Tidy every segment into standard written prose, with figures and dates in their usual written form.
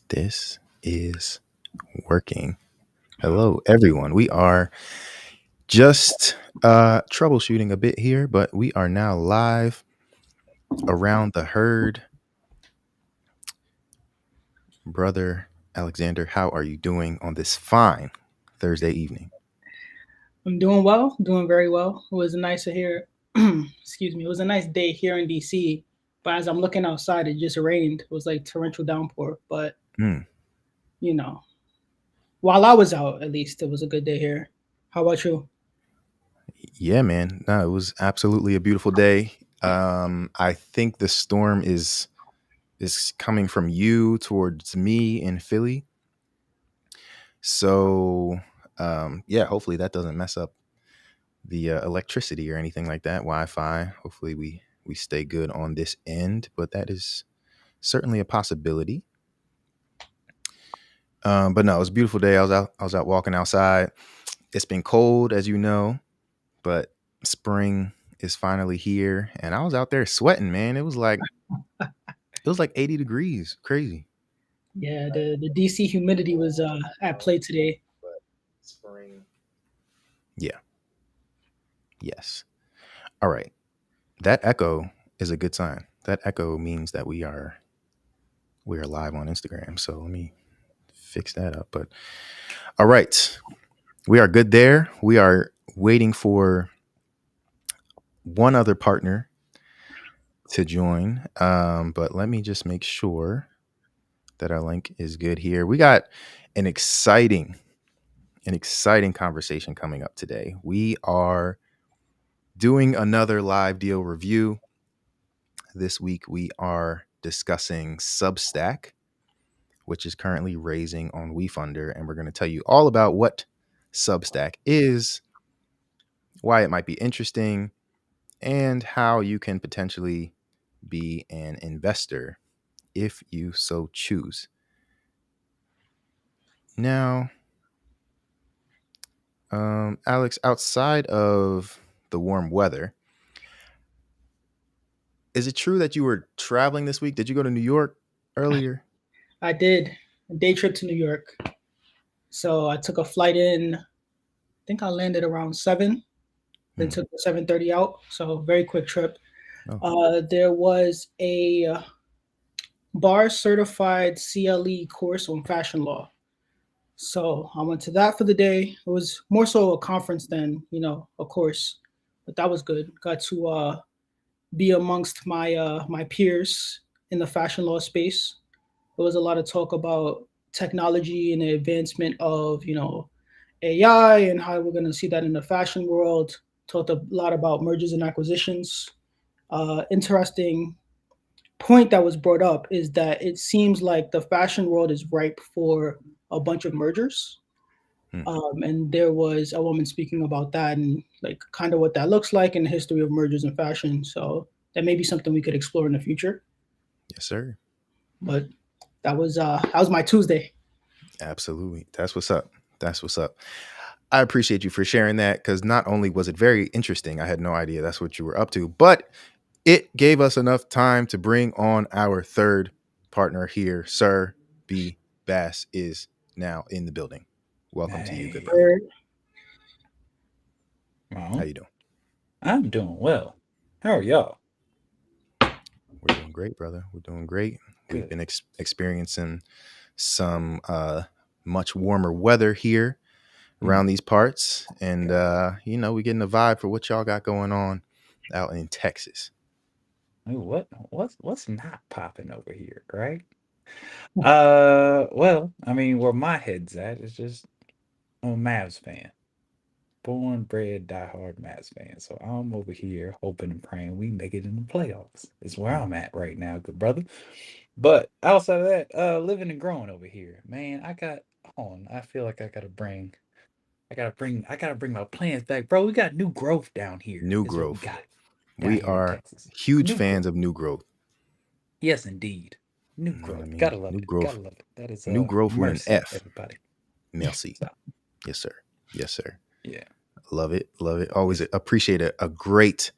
This is working. Hello, everyone. We are just troubleshooting a bit here, but we are now live around the herd. Brother Alexander, how are you doing on this fine Thursday evening? I'm doing well, doing very well. It was nice to hear. Excuse me. It was a nice day here in DC, but as I'm looking outside, it just rained. It was like torrential downpour. But Mm, you know, while I was out, at least it was a good day here. How about you? yeah, man. No, it was absolutely a beautiful day. I think the storm is coming from you towards me in Philly. So, yeah, hopefully that doesn't mess up the electricity or anything like that. Wi-Fi. Hopefully we stay good on this end, but that is certainly a possibility. But no, it was a beautiful day. I was out walking outside. It's been cold, as you know, but spring is finally here, and I was out there sweating, man. It was like 80 degrees. Crazy. Yeah, the DC humidity was at play today. But spring. Yeah. Yes. All right. That echo is a good sign. That echo means that we are live on Instagram. So let me fix that up. But all right, we are good there. We are waiting for one other partner to join. But let me just make sure that our link is good here. We got an exciting, an exciting conversation coming up today. We are doing another live deal review. This week we are discussing Substack, which is currently raising on WeFunder, and we're going to tell you all about what Substack is, why it might be interesting, and how you can potentially be an investor if you so choose. Now, Alex, outside of the warm weather, is it true that you were traveling this week? Did you go to New York earlier? I did a day trip to New York, so I took a flight in. I think I landed around 7, then Hmm. took the 7:30 out. So very quick trip. Oh, There was a bar certified CLE course on fashion law. So I went to that for the day. It was more so a conference than, a course, but that was good. Got to be amongst my peers in the fashion law space. There was a lot of talk about technology and the advancement of, AI and how we're going to see that in the fashion world. Talked a lot about mergers and acquisitions. Interesting point that was brought up is that it seems like the fashion world is ripe for a bunch of mergers. hmm. And there was a woman speaking about that and like kind of what that looks like in the history of mergers in fashion. So that may be something we could explore in the future. Yes, sir. But that was my Tuesday. Absolutely. That's what's up. That's what's up. I appreciate you for sharing that because not only was it very interesting, I had no idea that's what you were up to, but it gave us enough time to bring on our third partner here. Sir B. Bass is now in the building. Welcome to you, good Hey, brother. Or How well, you doing? I'm doing well. How are y'all? We're doing great, brother. We're doing great. We've Good. been experiencing some much warmer weather here Mm. around these parts, and Okay. we're getting a vibe for what y'all got going on out in Texas. Ooh, what's not popping over here, right? Well, I mean, where my head's at is just I'm a Mavs fan. Born, bred, diehard Mavs fan. So I'm over here hoping and praying we make it in the playoffs. Is where Mm. I'm at right now, good brother. But outside of that, living and growing over here, man, hold on, I feel like I gotta bring my plants back, bro. We got new growth down here. New Is what we growth. got down We here in are Texas. huge New fans growth. of new growth. Yes, indeed. New You know what I growth. mean? Gotta love New it. growth. Gotta love it. That is New growth with an mercy, F. everybody. Merci. So Yes, sir. Yes, sir. yeah. Love it. Love it. Always Yes, appreciate a great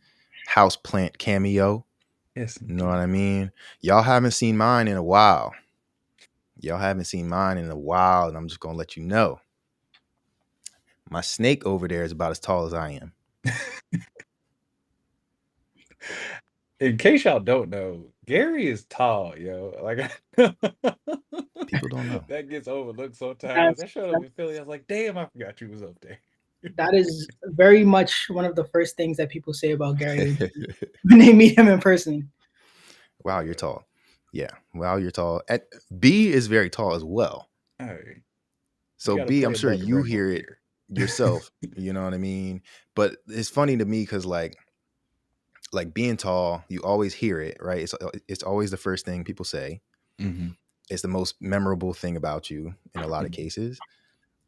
house plant cameo. yes, You know what indeed. I mean? Y'all haven't seen mine in a while. Y'all haven't seen mine in a while, and I'm just gonna let you know. My snake over there is about as tall as I am. In case y'all don't know, Gary is tall, yo. Like People don't know. that gets overlooked sometimes. That's, I showed up in Philly. I was like, damn, I forgot you was up there. that is very much one of the first things that people say about Gary when they meet him in person. Wow, you're tall. Yeah. Wow, you're tall. B is very tall as well. Hey, you So gotta B, I'm play sure above the you rim hear over it here. yourself. You know what I mean? But it's funny to me because like being tall, you always hear it, right? It's always the first thing people say. Mm-hmm. It's the most memorable thing about you in a lot of cases.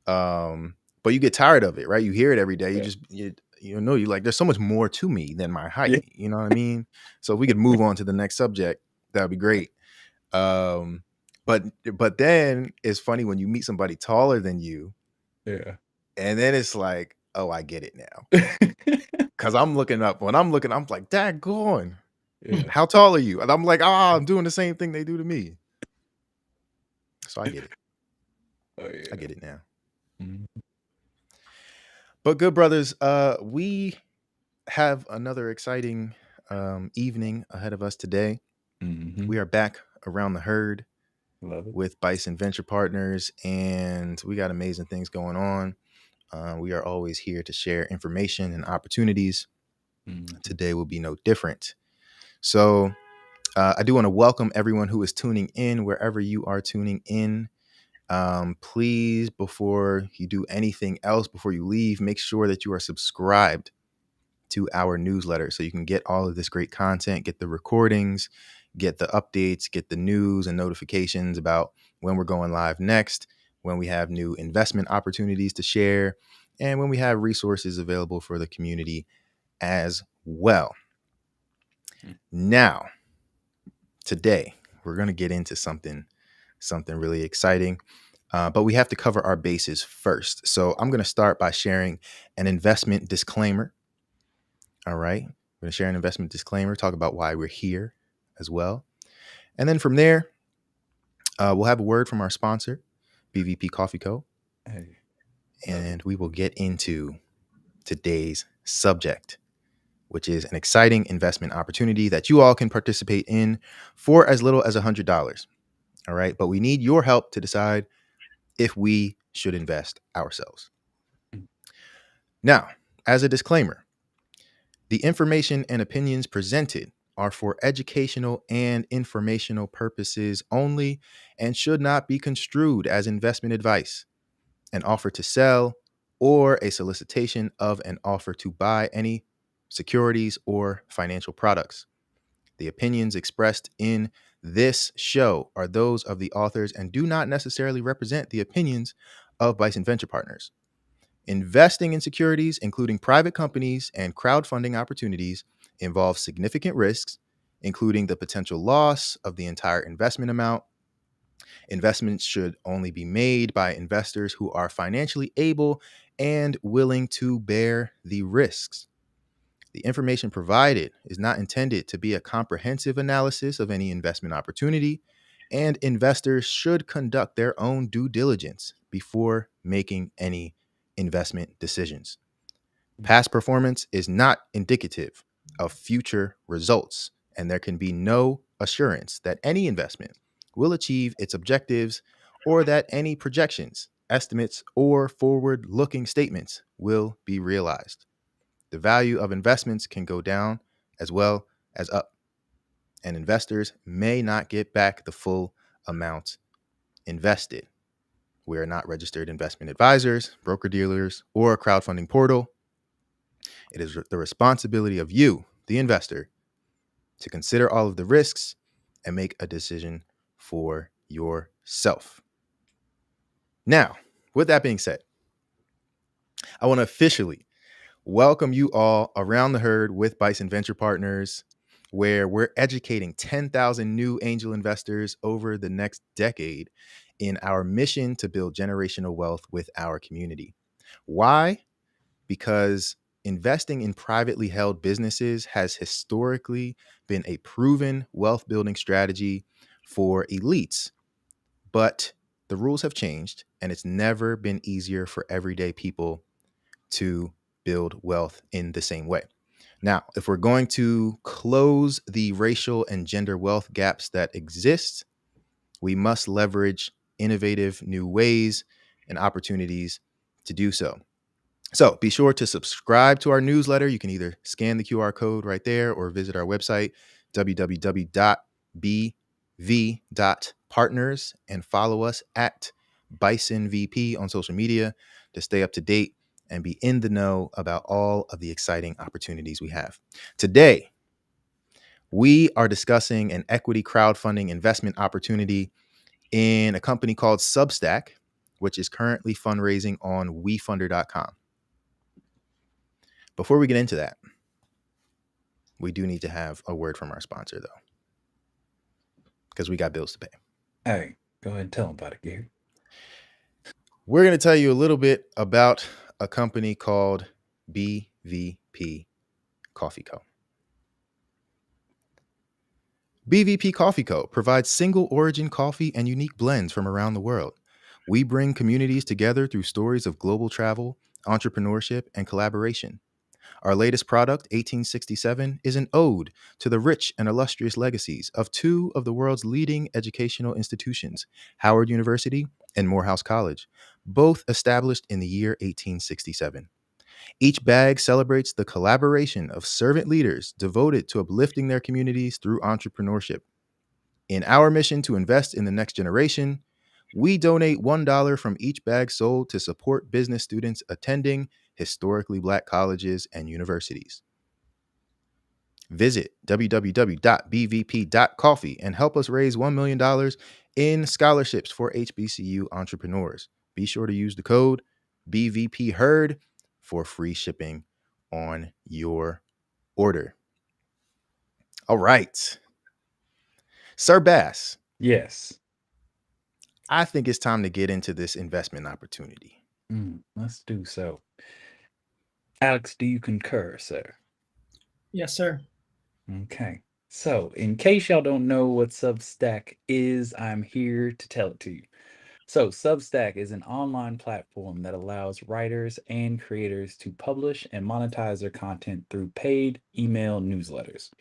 But you get tired of it, right? You hear it every day. Yeah. You know, you like, there's so much more to me than my height. Yeah. You know what I mean? So if we could move on to the next subject, that would be great. Um, but then it's funny when you meet somebody taller than you, Yeah. and then it's like, oh, I get it now. Cause I'm looking up. When I'm looking, I'm like, Dad, go on. Yeah. How tall are you? And I'm like, I'm doing the same thing they do to me. So I get it. Oh I yeah. get it now. Mhm. But good brothers, we have another exciting evening ahead of us today. Mhm. We are back around the herd Love it. with Bison Venture Partners, and we got amazing things going on. We are always here to share information and opportunities. Mhm. Today will be no different. So I do want to welcome everyone who is tuning in, wherever you are tuning in. Please, before you do anything else, before you leave, make sure that you are subscribed to our newsletter so you can get all of this great content, get the recordings, get the updates, get the news and notifications about when we're going live next, when we have new investment opportunities to share, and when we have resources available for the community as well. Mm. Now, today, we're going to get into something really exciting. But we have to cover our bases first. So I'm going to start by sharing an investment disclaimer. All right. I'm going to share an investment disclaimer, talk about why we're here as well. And then from there, we'll have a word from our sponsor, BVP Coffee Co. Hey, love it. And we will get into today's subject, which is an exciting investment opportunity that you all can participate in for as little as $100. All right. But we need your help to decide if we should invest ourselves. Mm. Now, as a disclaimer, the information and opinions presented are for educational and informational purposes only and should not be construed as investment advice, an offer to sell, or a solicitation of an offer to buy any securities or financial products. The opinions expressed in this show are those of the authors and do not necessarily represent the opinions of Bison Venture Partners. Investing in securities, including private companies and crowdfunding opportunities, involves significant risks, including the potential loss of the entire investment amount. Investments should only be made by investors who are financially able and willing to bear the risks. The information provided is not intended to be a comprehensive analysis of any investment opportunity, and investors should conduct their own due diligence before making any investment decisions. Past performance is not indicative of future results, and there can be no assurance that any investment will achieve its objectives or that any projections, estimates, or forward looking statements will be realized. The value of investments can go down as well as up, and investors may not get back the full amount invested. We are not registered investment advisors, broker dealers, or a crowdfunding portal. It is the responsibility of you, the investor, to consider all of the risks and make a decision for yourself. Now, with that being said, I want to officially welcome you all around the herd with Bison Venture Partners, where we're educating 10,000 new angel investors over the next decade in our mission to build generational wealth with our community. Why? Because investing in privately held businesses has historically been a proven wealth building strategy for elites. but the rules have changed, and it's never been easier for everyday people to build wealth in the same way. Now, if we're going to close the racial and gender wealth gaps that exist, we must leverage innovative new ways and opportunities to do so. So be sure to subscribe to our newsletter. You can either scan the QR code right there or visit our website, www.bv.partners, and follow us at Bison VP on social media to stay up to date and be in the know about all of the exciting opportunities we have. Today, we are discussing an equity crowdfunding investment opportunity in a company called Substack, which is currently fundraising on wefunder.com. Before we get into that, we do need to have a word from our sponsor, though, because we got bills to pay. Hey, go ahead and tell them about it, Gary. We're going to tell you a little bit about a company called BVP Coffee Co. BVP Coffee Co. provides single origin coffee and unique blends from around the world. We bring communities together through stories of global travel, entrepreneurship, and collaboration. Our latest product, 1867, is an ode to the rich and illustrious legacies of two of the world's leading educational institutions, Howard University and Morehouse College, both established in the year 1867. Each bag celebrates the collaboration of servant leaders devoted to uplifting their communities through entrepreneurship. In our mission to invest in the next generation, we donate $1 from each bag sold to support business students attending historically Black colleges and universities. Visit www.bvp.coffee and help us raise $1 million in scholarships for HBCU entrepreneurs. Be sure to use the code BVPHEARD for free shipping on your order. All right. Sir Bass, Yes. I think it's time to get into this investment opportunity. Let's do so. Alex, do you concur, sir? Yes, sir. Okay. So, in case y'all don't know what Substack is, I'm here to tell it to you. So, Substack is an online platform that allows writers and creators to publish and monetize their content through paid email newsletters.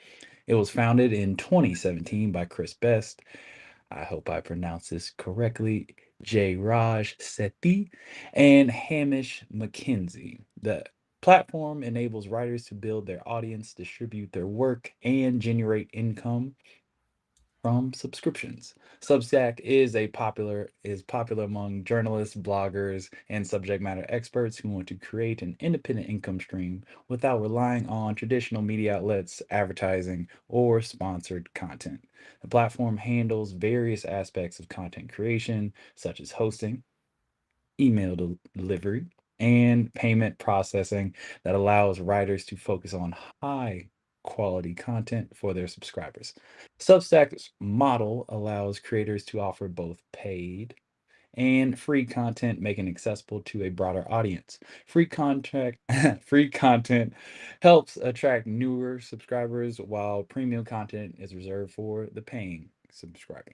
It was founded in 2017 by Chris Best. I hope I pronounce this correctly. J. Raj Sethi and Hamish McKenzie. The platform enables writers to build their audience, distribute their work, and generate income from subscriptions. Substack is popular among journalists, bloggers, and subject matter experts who want to create an independent income stream without relying on traditional media outlets, advertising, or sponsored content. The platform handles various aspects of content creation, such as hosting, delivery, and payment processing that allows writers to focus on high quality content for their subscribers. Substack's model allows creators to offer both paid and free content, making it accessible to a broader audience. Free content helps attract newer subscribers, while premium content is reserved for the paying subscriber.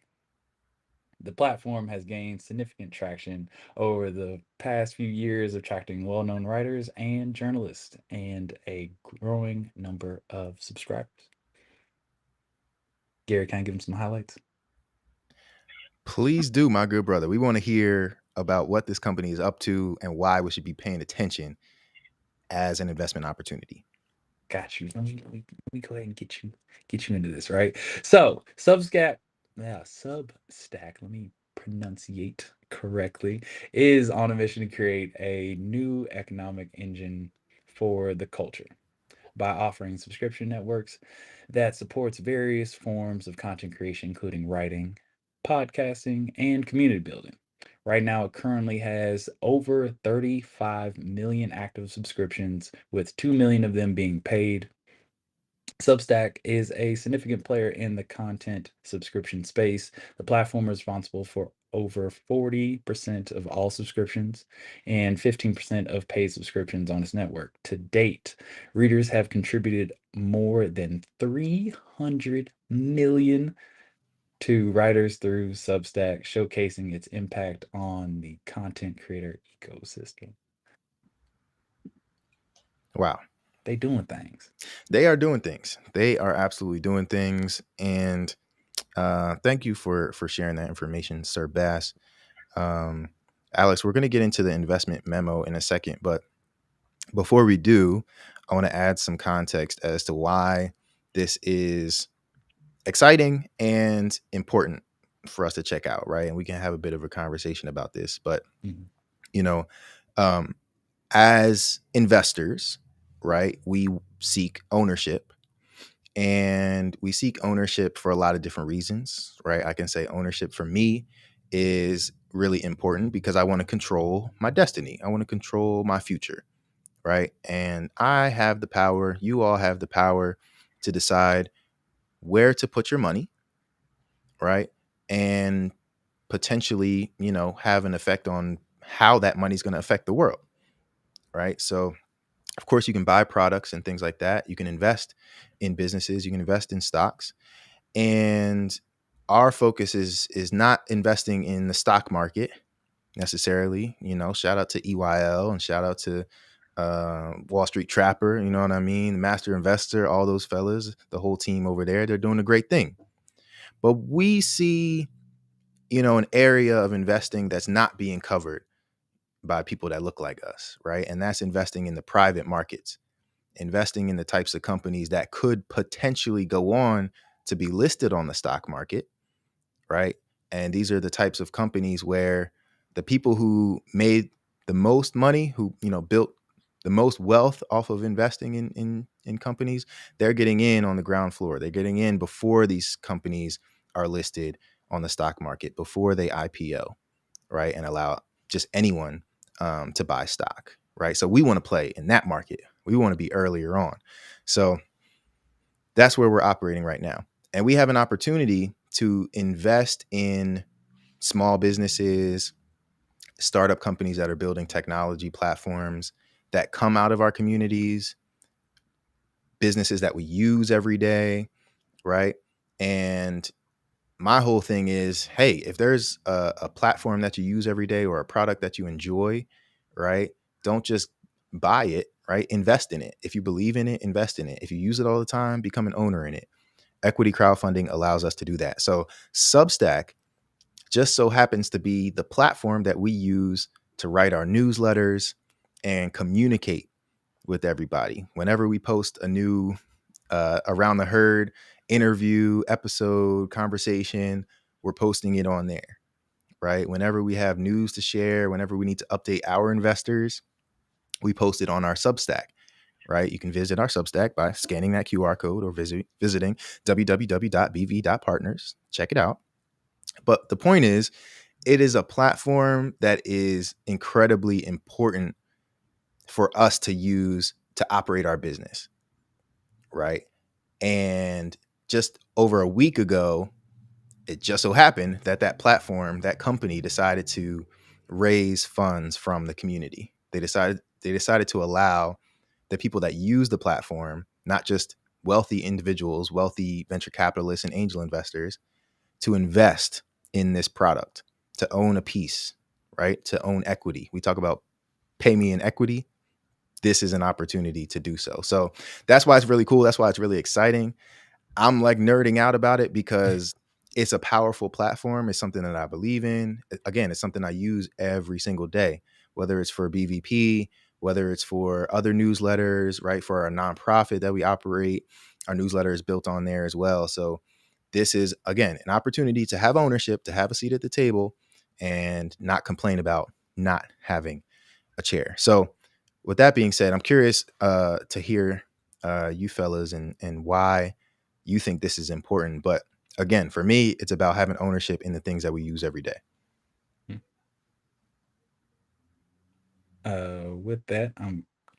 The platform has gained significant traction over the past few years, attracting well known writers and journalists and a growing number of subscribers. Gary, can I give him some highlights? Please do, my good brother. We want to hear about what this company is up to and why we should be paying attention as an investment opportunity. Got you. Let me go ahead and get you into this, right? So Substack, let me pronunciate correctly, is on a mission to create a new economic engine for the culture by offering subscription networks that supports various forms of content creation, including writing, podcasting, and community building. Right now, it currently has over 35 million active subscriptions, with 2 million of them being paid. Substack is a significant player in the content subscription space. The platform is responsible for over 40% of all subscriptions and 15% of paid subscriptions on its network. To date, readers have contributed more than 300 million to writers through Substack, showcasing its impact on the content creator ecosystem. Wow. They doing things. They are doing things. They are absolutely doing things. And thank you for sharing that information, Sir Bass. Um, Alex, we're going to get into the investment memo in a second, but before we do, I want to add some context as to why this is exciting and important for us to check out, right? And we can have a bit of a conversation about this. But, Mhm. you know, um, as investors, right, we seek ownership, and we seek ownership for a lot of different reasons, right? I can say ownership for me is really important because I want to control my destiny. I want to control my future, right? And I have the power, you all have the power to decide where to put your money, right? And potentially, have an effect on how that money's going to affect the world, right? So, of course, you can buy products and things like that. You can invest in businesses, you can invest in stocks. And our focus is not investing in the stock market necessarily. Shout out to EYL and shout out to Wall Street Trapper. You know what I mean? Master Investor, all those fellas, the whole team over there, they're doing a great thing. But we see, an area of investing that's not being covered by people that look like us, right? And that's investing in the private markets, investing in the types of companies that could potentially go on to be listed on the stock market, right? And these are the types of companies where the people who made the most money, who built the most wealth off of investing in companies, they're getting in on the ground floor. They're getting in before these companies are listed on the stock market, before they IPO, right? And allow just anyone to buy stock, right? So we want to play in that market. We want to be earlier on. So that's where we're operating right now. And we have an opportunity to invest in small businesses, startup companies that are building technology platforms that come out of our communities, businesses that we use every day, right? And my whole thing is, hey, if there's a platform that you use every day or a product that you enjoy, right? Don't just buy it, right? Invest in it. If you believe in it, invest in it. If you use it all the time, become an owner in it. Equity crowdfunding allows us to do that. So Substack just so happens to be the platform that we use to write our newsletters and communicate with everybody. Whenever we post a new Around the Herd interview, episode, conversation, we're posting it on there, right? Whenever we have news to share, whenever we need to update our investors, we post it on our Substack, right? You can visit our Substack by scanning that QR code or visiting www.bv.partners. Check it out. But the point is, it is a platform that is incredibly important for us to use to operate our business, right? And just over a week ago, it just so happened that that platform, that company decided to raise funds from the community. They decided to allow the people that use the platform, not just wealthy individuals, wealthy venture capitalists and angel investors, to invest in this product, to own a piece, right? To own equity. We talk about pay me in equity. This is an opportunity to do so. So that's why it's really cool. That's why it's really exciting. I'm like nerding out about it because it's a powerful platform. It's something that I believe in. Again, it's something I use every single day, whether it's for BVP, whether it's for other newsletters, right? For our nonprofit that we operate, our newsletter is built on there as well. So this is, again, an opportunity to have ownership, to have a seat at the table, and not complain about not having a chair. So with that being said, I'm curious to hear you fellas and why you think this is important. But again, for me, it's about having ownership in the things that we use every day. With that,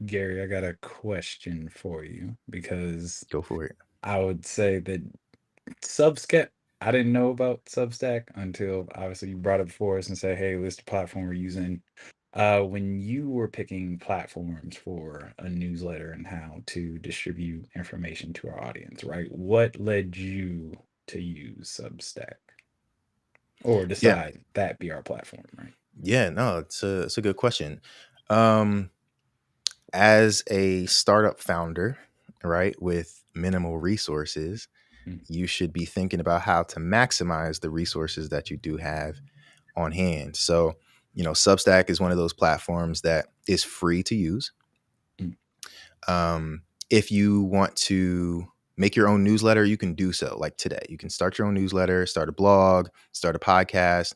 Gary, I got a question for you because Go for it. I would say that Substack, I didn't know about Substack until obviously you brought it for us and said, hey, this is the platform we're using. When you were picking platforms for a newsletter and how to distribute information to our audience, right? What led you to use Substack? or Yeah. decide that be our platform, right? Yeah, no, it's a good question. Um, as a startup founder, right, with minimal resources, Mm, you should be thinking about how to maximize the resources that you do have on hand. So, Substack is one of those platforms that is free to use. mm, If you want to make your own newsletter, you can do so. Like today, you can start your own newsletter, start a blog, start a podcast,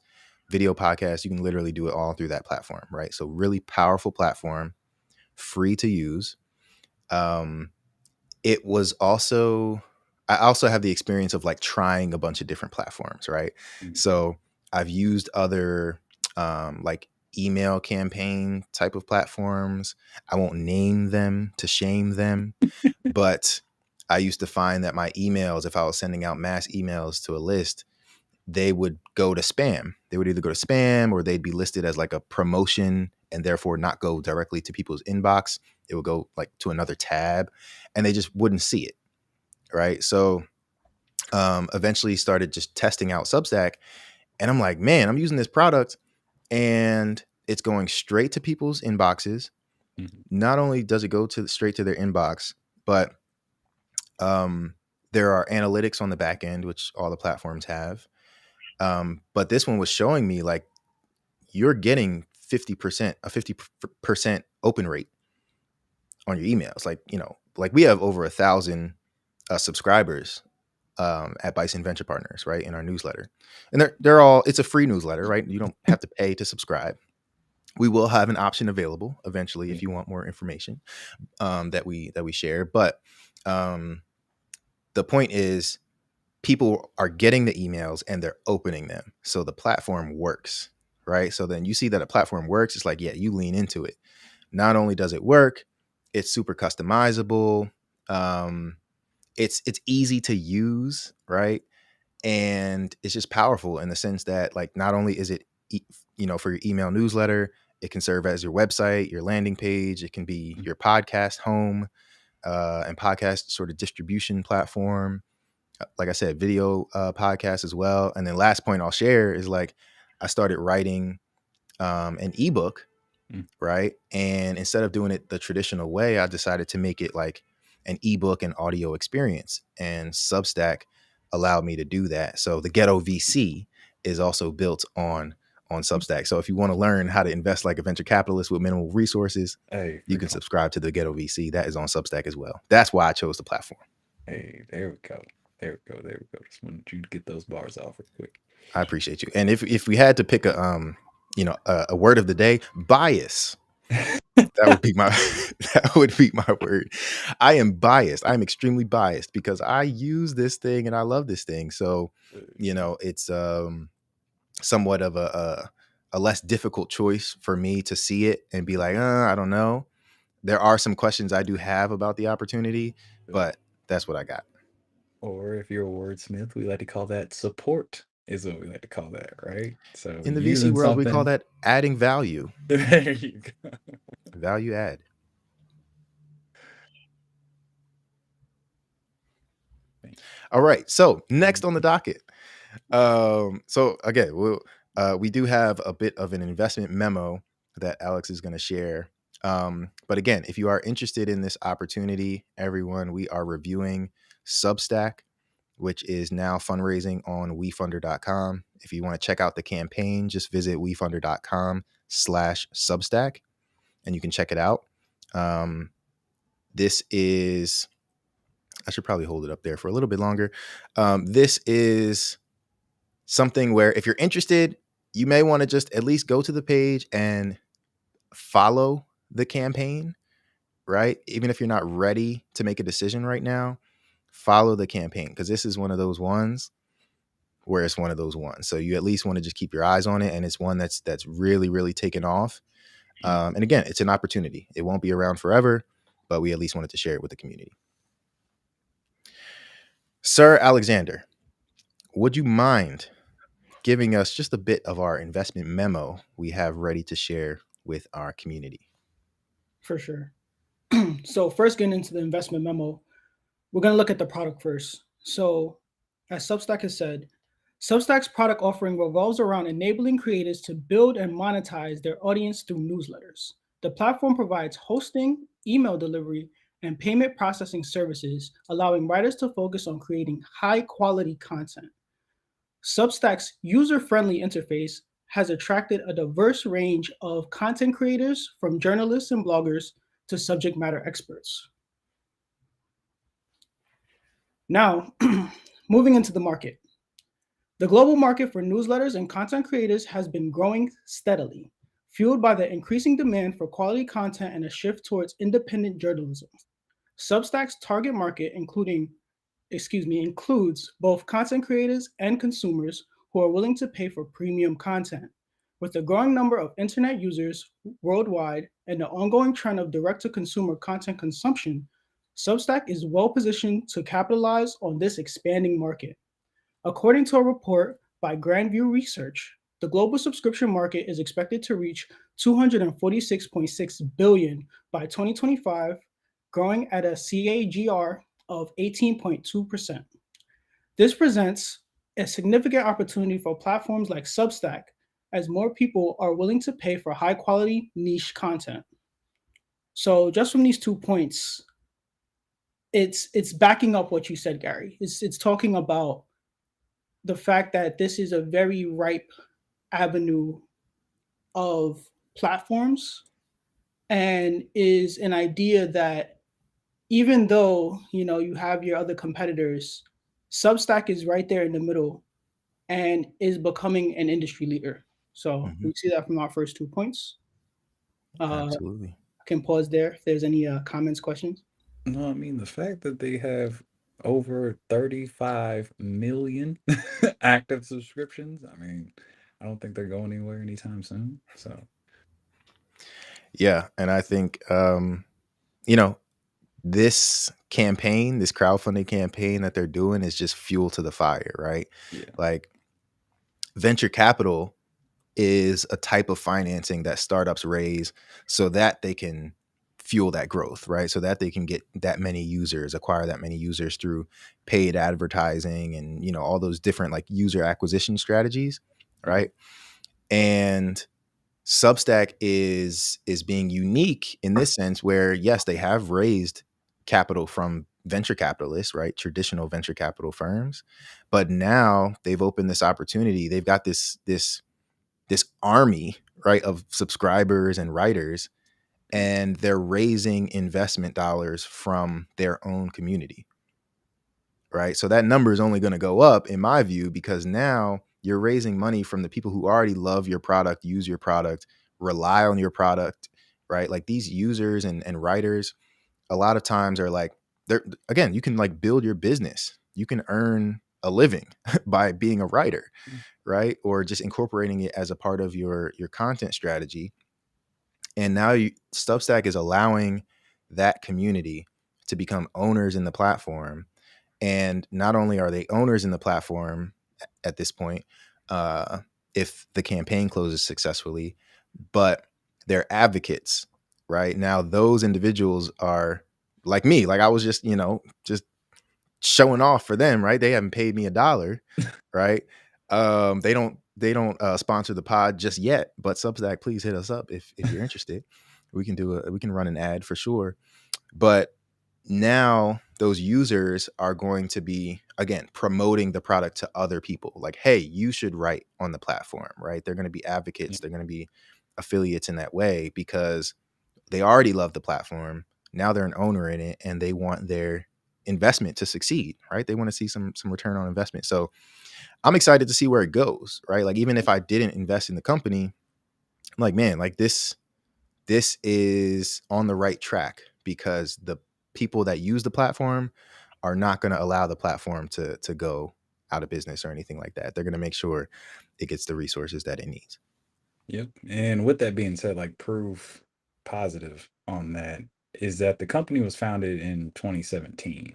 video podcast. You can literally do it all through that platform, right? So, really powerful platform, free to use. Um, it was also, I also have the experience of like trying a bunch of different platforms, right? mm. So I've used other like email campaign type of platforms. I won't name them to shame them, but I used to find that my emails, if I was sending out mass emails to a list, they would go to spam. They would either go to spam or they'd be listed as like a promotion and therefore not go directly to people's inbox. It would go like to another tab and they just wouldn't see it. Right. So eventually started just testing out Substack and I'm like, man, I'm using this product and it's going straight to people's inboxes. Mhm. Not only does it go to straight to their inbox, but there are analytics on the back end, which all the platforms have. But this one was showing me like you're getting 50%, a 50% open rate on your emails. Like, like we have over 1,000 subscribers at Bison Venture Partners, right, in our newsletter. And they're all, it's a free newsletter, right? You don't have to pay to subscribe. We will have an option available eventually Yeah. if you want more information that we share. But um, the point is, people are getting the emails and they're opening them. So the platform works, right? So then you see that a platform works. It's like, yeah, you lean into it. Not only does it work, it's super customizable. Um, it's easy to use, right? And it's just powerful in the sense that like not only is it for your email newsletter, it can serve as your website, your landing page. It can be Mm. your podcast home and podcast sort of distribution platform, like I said, video podcast as well. And then last point I'll share is like I started writing an ebook, Mm. right? And instead of doing it the traditional way, I decided to make it like an ebook and audio experience. And Substack allowed me to do that. So the Ghetto VC is also built on Substack. So if you want to learn how to invest like a venture capitalist with minimal resources, Hey, you can freaking, subscribe to the Ghetto VC. That is on Substack as well. That's why I chose the platform. hey, there we go. There we go. There we go. Just wanted you to get those bars off real quick. I appreciate you. And if we had to pick a word of the day, bias. That would be my that would be my word. I am biased. I'm extremely biased because I use this thing and I love this thing. So, it's somewhat of a less difficult choice for me to see it and be like, I don't know. There are some questions I do have about the opportunity, but that's what I got. Or if you're a wordsmith, we like to call that support, is what we like to call that, right? So In the VC using world, we call something. that adding value, There you go. value add. All right. So next on the docket. So again, we do have a bit of an investment memo that Alex is going to share. But again, if you are interested in this opportunity, everyone, we are reviewing Substack, which is now fundraising on wefunder.com. If you want to check out the campaign, just visit wefunder.com/Substack and you can check it out. This is, I should probably hold it up there for a little bit longer. This is something where if you're interested, you may want to just at least go to the page and follow the campaign, right? Even if you're not ready to make a decision right now, follow the campaign because this is one of those ones where it's one of those ones. So you at least want to just keep your eyes on it, and it's one that's really, really taken off. And again, it's an opportunity. It won't be around forever, but we at least wanted to share it with the community. Sir Alexander, would you mind giving us just a bit of our investment memo we have ready to share with our community? For sure. So first, getting into the investment memo, we're going to look at the product first. So as Substack has said, Substack's product offering revolves around enabling creators to build and monetize their audience through newsletters. The platform provides hosting, email delivery, and payment processing services, allowing writers to focus on creating high quality content. Substack's user friendly interface has attracted a diverse range of content creators, from journalists and bloggers to subject matter experts. Now, moving into the market. The global market for newsletters and content creators has been growing steadily, fueled by the increasing demand for quality content and a shift towards independent journalism. Substack's target market, includes both content creators and consumers who are willing to pay for premium content. With a growing number of internet users worldwide and the ongoing trend of direct-to-consumer content consumption, Substack is well positioned to capitalize on this expanding market. According to a report by Grandview Research, the global subscription market is expected to reach 246.6 billion by 2025, growing at a CAGR of 18.2%. This presents a significant opportunity for platforms like Substack, as more people are willing to pay for high quality niche content. So just from these 2 points, it's backing up what you said, Gary. It's talking about the fact that this is a very ripe avenue of platforms, and is an idea that, even though you have your other competitors, Substack is right there in the middle and is becoming an industry leader. So Hmm. we see that from our first 2 points. I Absolutely. can pause there if there's any comments, questions. No, I mean the fact that they have over 35 million active subscriptions, I mean, I don't think they're going anywhere anytime soon. So, Yeah, and I think you know this campaign, this crowdfunding campaign that they're doing is just fuel to the fire, right? yeah. Like venture capital is a type of financing that startups raise so that they can fuel that growth, right? So that they can get that many users, acquire that many users through paid advertising and all those different like user acquisition strategies, Mhm. right? And Substack is being unique in this sense where yes, they have raised capital from venture capitalists, right? Traditional venture capital firms, but now they've opened this opportunity. They've got this army, right, of subscribers and writers, and they're raising investment dollars from their own community, right? So that number is only going to go up in my view because now you're raising money from the people who already love your product, use your product, rely on your product, right? Like these users and writers a lot of times are like, they're, again, you can like build your business. You can earn a living by being a writer, right? Or just incorporating it as a part of your content strategy. And now Substack is allowing that community to become owners in the platform. And not only are they owners in the platform at this point, uh, if the campaign closes successfully, but they're advocates, right? Now those individuals are like me. Like I was just showing off for them, right? They haven't paid me $1, right? They don't sponsor the pod just yet, but Substack, please hit us up if you're interested. We can run an ad for sure. But now those users are going to be again promoting the product to other people. Like, hey, you should write on the platform, right? They're going to be Yeah. advocates. They're going to be affiliates in that way because they already love the platform. Now they're an owner in it and they want their investment to succeed, right? They want to see some return on investment. So I'm excited to see where it goes, right? Like even if I didn't invest in the company, I'm like, man, like this is on the right track because the people that use the platform are not going to allow the platform to go out of business or anything like that. They're going to make sure it gets the resources that it needs. Yep. And with that being said, like proof positive on that is that the company was founded in 2017,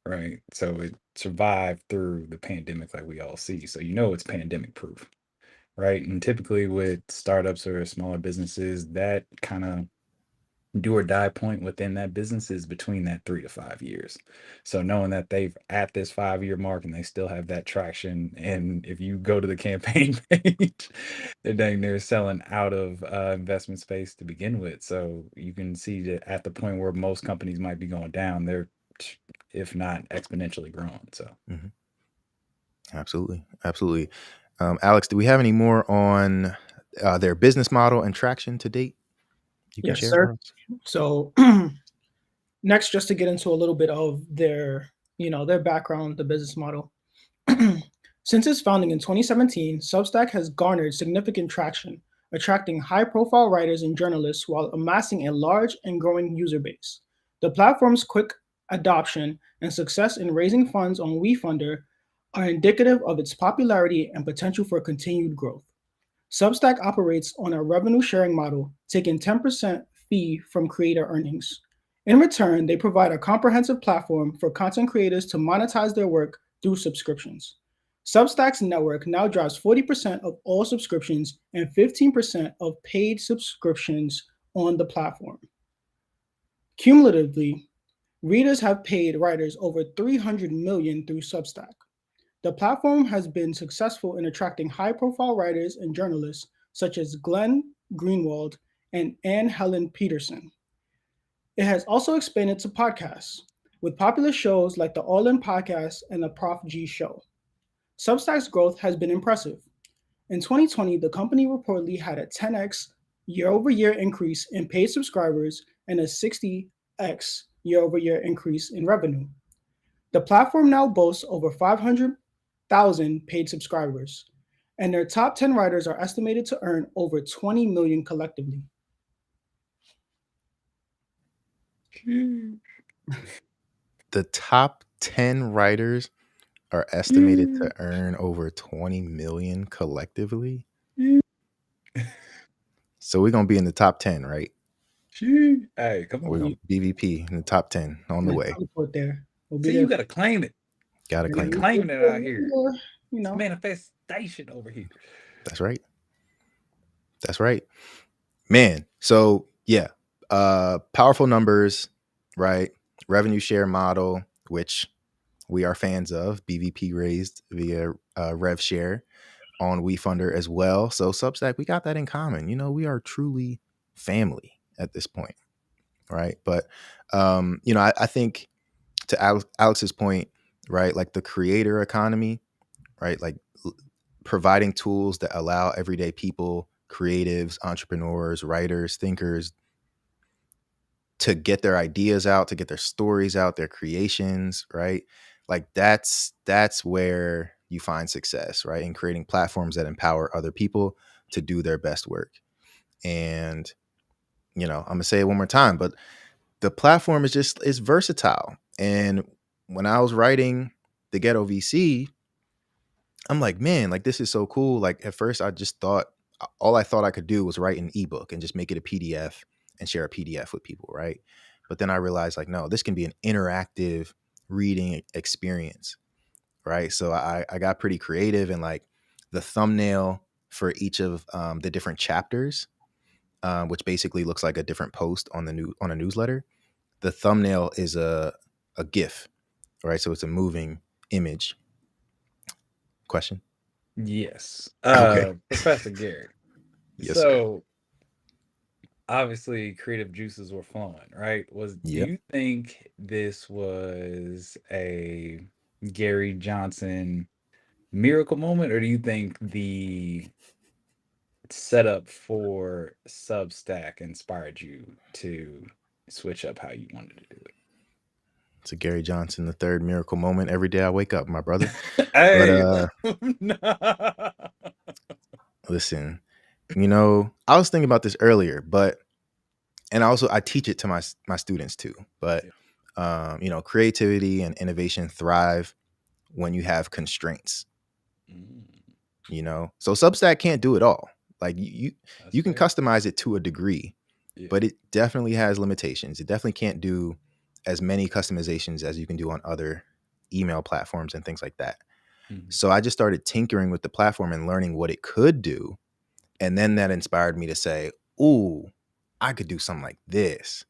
right? So it survived through the pandemic like we all see. So it's pandemic proof, right? And typically with startups or smaller businesses, that kind of do or die point within that business is between that 3 to 5 years. So knowing that they've at this 5-year mark and they still have that traction, and if you go to the campaign page, they're dang near selling out of investment space to begin with. So you can see that at the point where most companies might be going down, they're, if not exponentially growing. So Mhm. Absolutely. Absolutely. Alex, do we have any more on their business model and traction to date you can Yes, share sir. for us? So next, just to get into a little bit of their, their background, the business model. Since its founding in 2017, Substack has garnered significant traction, attracting high-profile writers and journalists while amassing a large and growing user base. The platform's quick adoption and success in raising funds on WeFunder are indicative of its popularity and potential for continued growth. Substack operates on a revenue sharing model, taking 10% fee from creator earnings. In return, they provide a comprehensive platform for content creators to monetize their work through subscriptions. Substack's network now drives 40% of all subscriptions and 15% of paid subscriptions on the platform. Cumulatively, readers have paid writers over 300 million through Substack. The platform has been successful in attracting high-profile writers and journalists such as Glenn Greenwald and Anne Helen Peterson. It has also expanded to podcasts, with popular shows like the All In Podcast and the Prof G Show. Substack's growth has been impressive. In 2020, the company reportedly had a 10x year-over-year increase in paid subscribers and a 60x year-over-year increase in revenue. The platform now boasts over 500,000 paid subscribers, and their top 10 writers are estimated to earn over 20 million collectively. The top 10 writers are estimated to earn over 20 million collectively. So we're going to be in the top 10, right? Hey, come We're going on. to BVP in the top 10 on the way. Teleport there. We'll be See, there. you got to claim it. Got to You got to claim it. claim it out here. You It's know, manifestation over here. That's right. That's right. Man. So yeah, powerful numbers, right? Revenue share model, which we are fans of. BVP raised via rev share on WeFunder as well. So Substack, we got that in common. We are truly family at this point, right? But I think to Alex's point, right, like the creator economy, right, like providing tools that allow everyday people, creatives, entrepreneurs, writers, thinkers to get their ideas out, to get their stories out, their creations, right? Like that's where you find success, right? In creating platforms that empower other people to do their best work. And I'm gonna say it one more time, but the platform is versatile. And when I was writing the Ghetto VC, I'm like, man, like this is so cool. Like at first I just thought all I thought I could do was write an ebook and just make it a PDF and share a PDF with people, right? But then I realized like, no, this can be an interactive reading experience, right? So I got pretty creative, and like the thumbnail for each of the different chapters, which basically looks like a different post on a newsletter. The thumbnail is a GIF, right? So it's a moving image. Question? Yes. Okay. Professor Gary. Yes, sir. So obviously creative juices were flowing, right? Do Yep. you think this was a Gary Johnson miracle moment, or do you think the setup for Substack inspired you to switch up how you wanted to do It's a Gary Johnson, the third miracle moment every day I wake up, my brother. it? But Hey, no. listen, I was thinking about this earlier, and I teach it to my students too. But creativity and innovation thrive when you have constraints. So Substack can't do it all. Like you can customize it to a degree, but it definitely has limitations. It definitely can't do as many customizations as you can do on other email platforms and things like that. So I just started tinkering with the platform and learning what it could do. And then that inspired me to say, ooh, I could do something like this.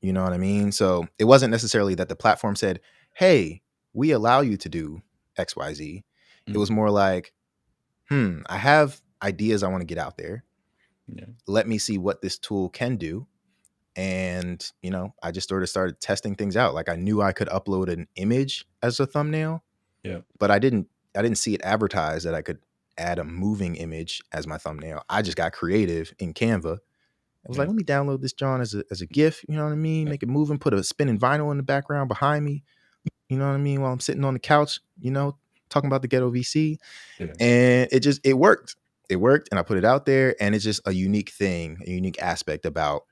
You know what I mean? So it wasn't necessarily that the platform said, hey, we allow you to do XYZ. It was more like, I have ideas I want to get out there. Yeah. Let me see what this tool can do. And, I just sort of started testing things out. Like I knew I could upload an image as a thumbnail, Yeah. but I didn't see it advertised that I could add a moving image as my thumbnail. I just got creative in Canva. I was like, let me download this John as a GIF, you know what I mean? Make it move and put a spinning vinyl in the background behind me, you know what I mean? While I'm sitting on the couch, talking about the ghetto VC. Yeah. And it worked. It worked. And I put it out there, and it's just a unique thing, a unique aspect about,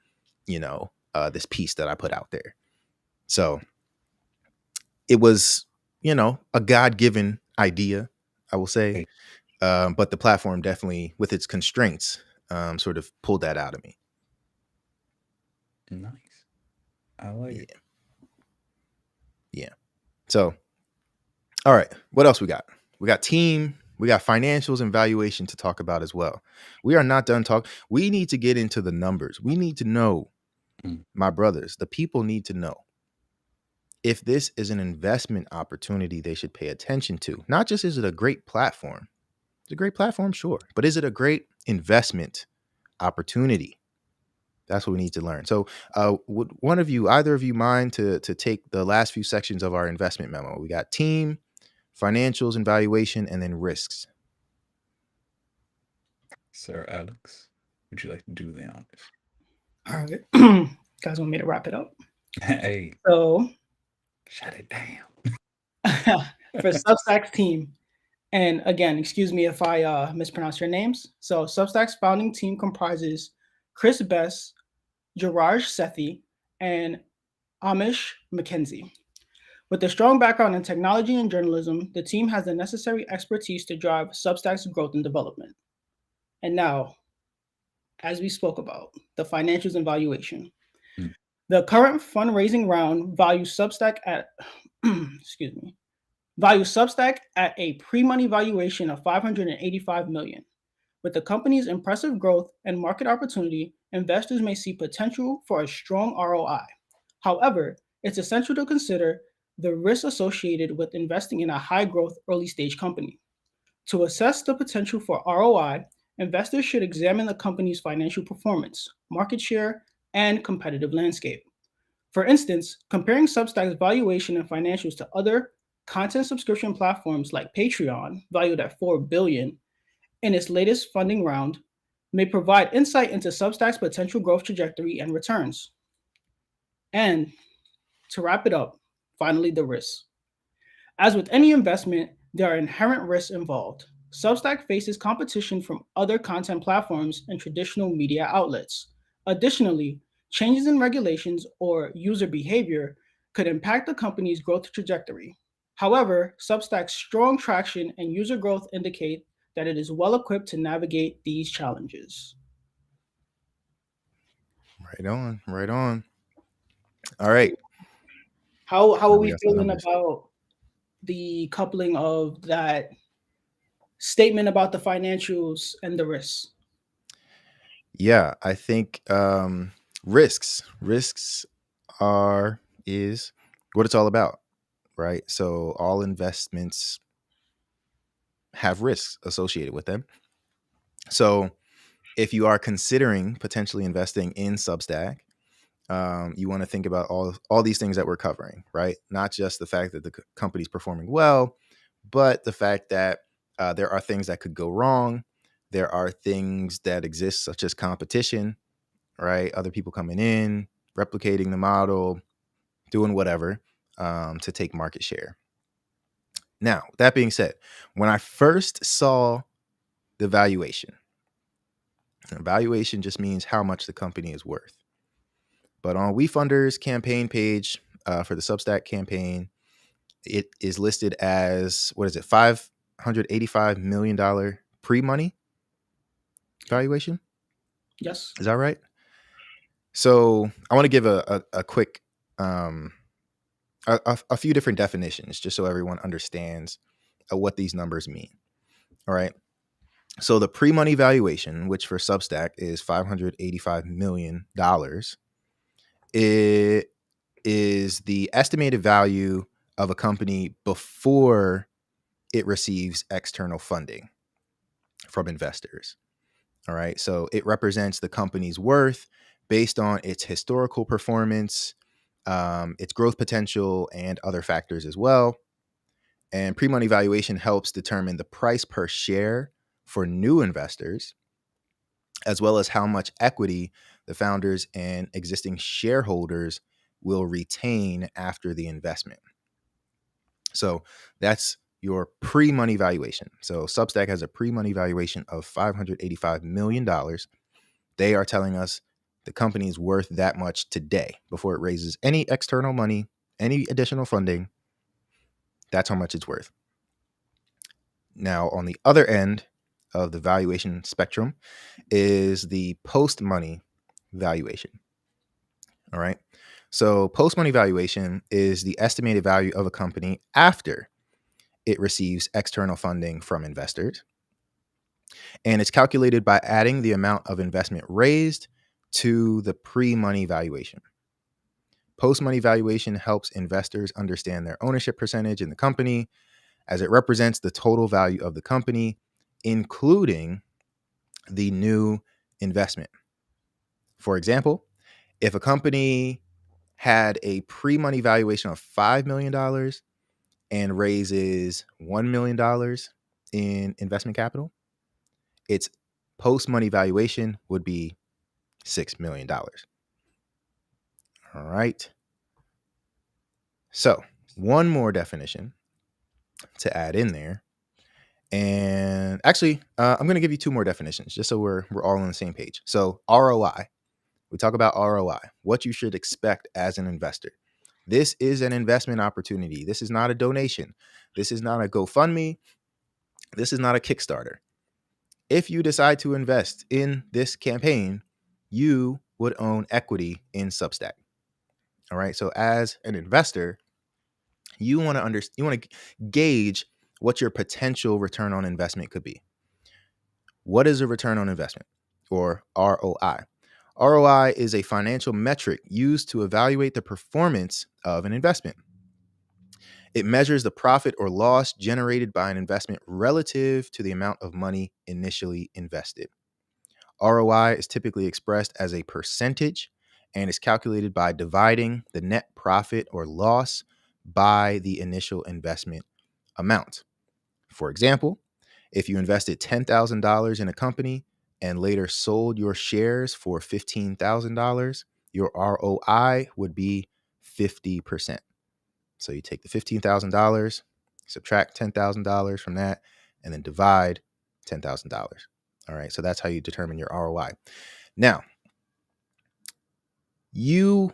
this piece that I put out there. So it was, a God-given idea, I will say. Hey. But the platform definitely, with its constraints, sort of pulled that out of me. Nice. I like it. Yeah. So, all right. What else we got? We got team. We got financials and valuation to talk about as well. We are not done talking. We need to get into the numbers. We need to know, my brothers, the people need to know if this is an investment opportunity they should pay attention to. Not just is it a great platform. It's a great platform, sure. But is it a great investment opportunity? That's what we need to learn. So would either of you mind to take the last few sections of our investment memo? We got team, financials and valuation, and then risks. Sir Alex, would you like to do the honors? All right. Guys want me to wrap it up? Hey. So shut it down. For Substack's team, and again, excuse me if I mispronounce your names. So Substack's founding team comprises Chris Bess, Jiraj Sethi, and Amish McKenzie. With a strong background in technology and journalism, the team has the necessary expertise to drive Substack's growth and development. And now, as we spoke about, the financials and valuation. The current fundraising round values Substack at a pre-money valuation of $585 million. With the company's impressive growth and market opportunity, investors may see potential for a strong ROI. However, it's essential to consider the risks associated with investing in a high-growth early-stage company. To assess the potential for ROI, investors should examine the company's financial performance, market share, and competitive landscape. For instance, comparing Substack's valuation and financials to other content subscription platforms like Patreon, valued at $4 billion, in its latest funding round, may provide insight into Substack's potential growth trajectory and returns. And to wrap it up, finally, the risks. As with any investment, there are inherent risks involved. Substack faces competition from other content platforms and traditional media outlets. Additionally, changes in regulations or user behavior could impact the company's growth trajectory. However, Substack's strong traction and user growth indicate that it is well equipped to navigate these challenges. Right on, right on. All right. How are We we got some feeling numbers. about the coupling of that statement about the financials and the risks? Yeah, I think risks is what it's all about, right? So all investments have risks associated with them. So if you are considering potentially investing in Substack, you want to think about all these things that we're covering, right? Not just the fact that the company's performing well, but the fact that there are things that could go wrong. There are things that exist, such as competition, right? Other people coming in, replicating the model, doing whatever to take market share. Now, that being said, when I first saw the valuation just means how much the company is worth. But on WeFunder's campaign page for the Substack campaign, it is listed as, what is it, $585 million pre-money valuation? Yes. Is that right? So I want to give a quick, a few different definitions just so everyone understands what these numbers mean. All right. So the pre-money valuation, which for Substack is $585 million, it is the estimated value of a company before it receives external funding from investors. All right. So it represents the company's worth based on its historical performance, its growth potential, and other factors as well. And pre-money valuation helps determine the price per share for new investors, as well as how much equity the founders and existing shareholders will retain after the investment. So that's your pre-money valuation. So Substack has a pre-money valuation of $585 million. They are telling us the company is worth that much today before it raises any external money, any additional funding. That's how much it's worth. Now, on the other end of the valuation spectrum is the post-money valuation. All right. So post-money valuation is the estimated value of a company after it receives external funding from investors. And it's calculated by adding the amount of investment raised to the pre-money valuation. Post-money valuation helps investors understand their ownership percentage in the company, as it represents the total value of the company, including the new investment. For example, if a company had a pre-money valuation of $5 million and raises $1 million in investment capital, its post-money valuation would be $6 million. All right. So one more definition to add in there. And actually, I'm going to give you two more definitions just so we're all on the same page. So ROI, we talk about ROI, what you should expect as an investor. This is an investment opportunity. This is not a donation. This is not a GoFundMe. This is not a Kickstarter. If you decide to invest in this campaign, you would own equity in Substack. All right. So as an investor, you want to gauge what your potential return on investment could be. What is a return on investment, or ROI? ROI is a financial metric used to evaluate the performance of an investment. It measures the profit or loss generated by an investment relative to the amount of money initially invested. ROI is typically expressed as a percentage and is calculated by dividing the net profit or loss by the initial investment amount. For example, if you invested $10,000 in a company and later sold your shares for $15,000, your ROI would be 50%. So you take the $15,000, subtract $10,000 from that, and then divide $10,000. All right. So that's how you determine your ROI. Now, you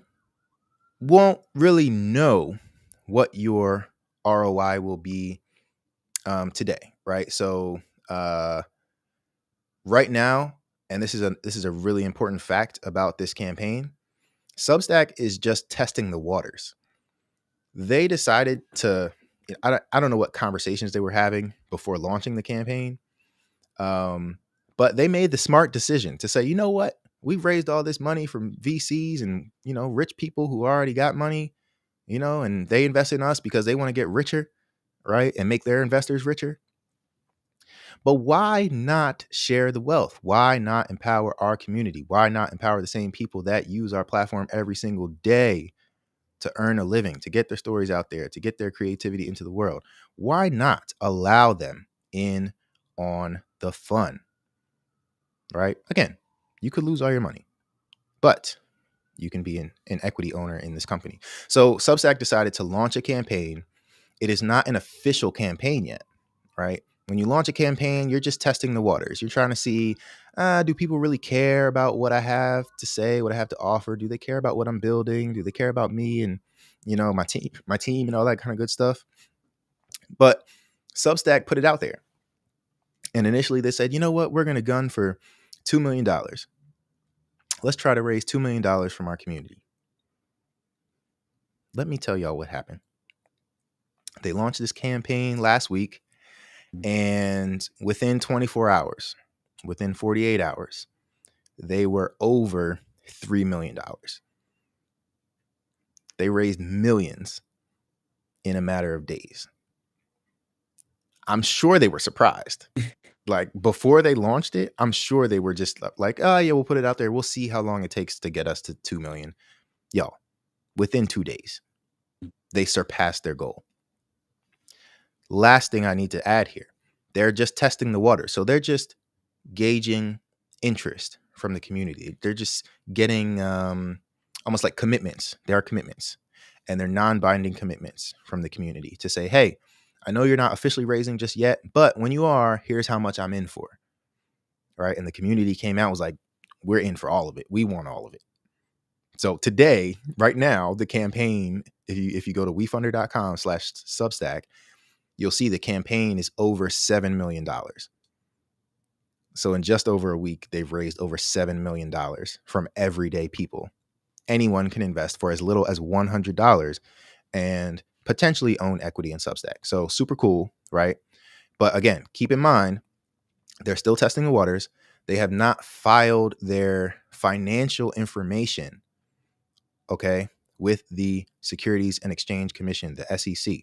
won't really know what your ROI will be today, right? So right now, and this is a really important fact about this campaign, Substack is just testing the waters. They decided to, I don't know what conversations they were having before launching the campaign, but they made the smart decision to say, you know what, we've raised all this money from VCs and rich people who already got money, and they invest in us because they want to get richer, right, and make their investors richer. But why not share the wealth? Why not empower our community? Why not empower the same people that use our platform every single day to earn a living, to get their stories out there, to get their creativity into the world? Why not allow them in on the fun, right? Again, you could lose all your money, but you can be an equity owner in this company. So Substack decided to launch a campaign. It is not an official campaign yet, right? When you launch a campaign, you're just testing the waters. You're trying to see, do people really care about what I have to say, what I have to offer? Do they care about what I'm building? Do they care about me and, my team and all that kind of good stuff? But Substack put it out there. And initially they said, you know what? We're going to gun for $2 million. Let's try to raise $2 million from our community. Let me tell y'all what happened. They launched this campaign last week, And within 24 hours, within 48 hours, they were over $3 million. They raised millions in a matter of days. I'm sure they were surprised. Like before they launched it, I'm sure they were just like, oh yeah, we'll put it out there. We'll see how long it takes to get us to 2 million. Yo, within 2 days, they surpassed their goal. Last thing I need to add here, they're just testing the water. So they're just gauging interest from the community. They're just getting almost like commitments. There are commitments, and they're non-binding commitments from the community to say, hey, I know you're not officially raising just yet, but when you are, here's how much I'm in for. Right. And the community came out and was like, we're in for all of it. We want all of it. So today, right now, the campaign, if you go to wefunder.com/Substack, you'll see the campaign is over $7 million. So in just over a week, they've raised over $7 million from everyday people. Anyone can invest for as little as $100 and potentially own equity in Substack. So super cool, right? But again, keep in mind, they're still testing the waters. They have not filed their financial information, okay, with the Securities and Exchange Commission, the SEC.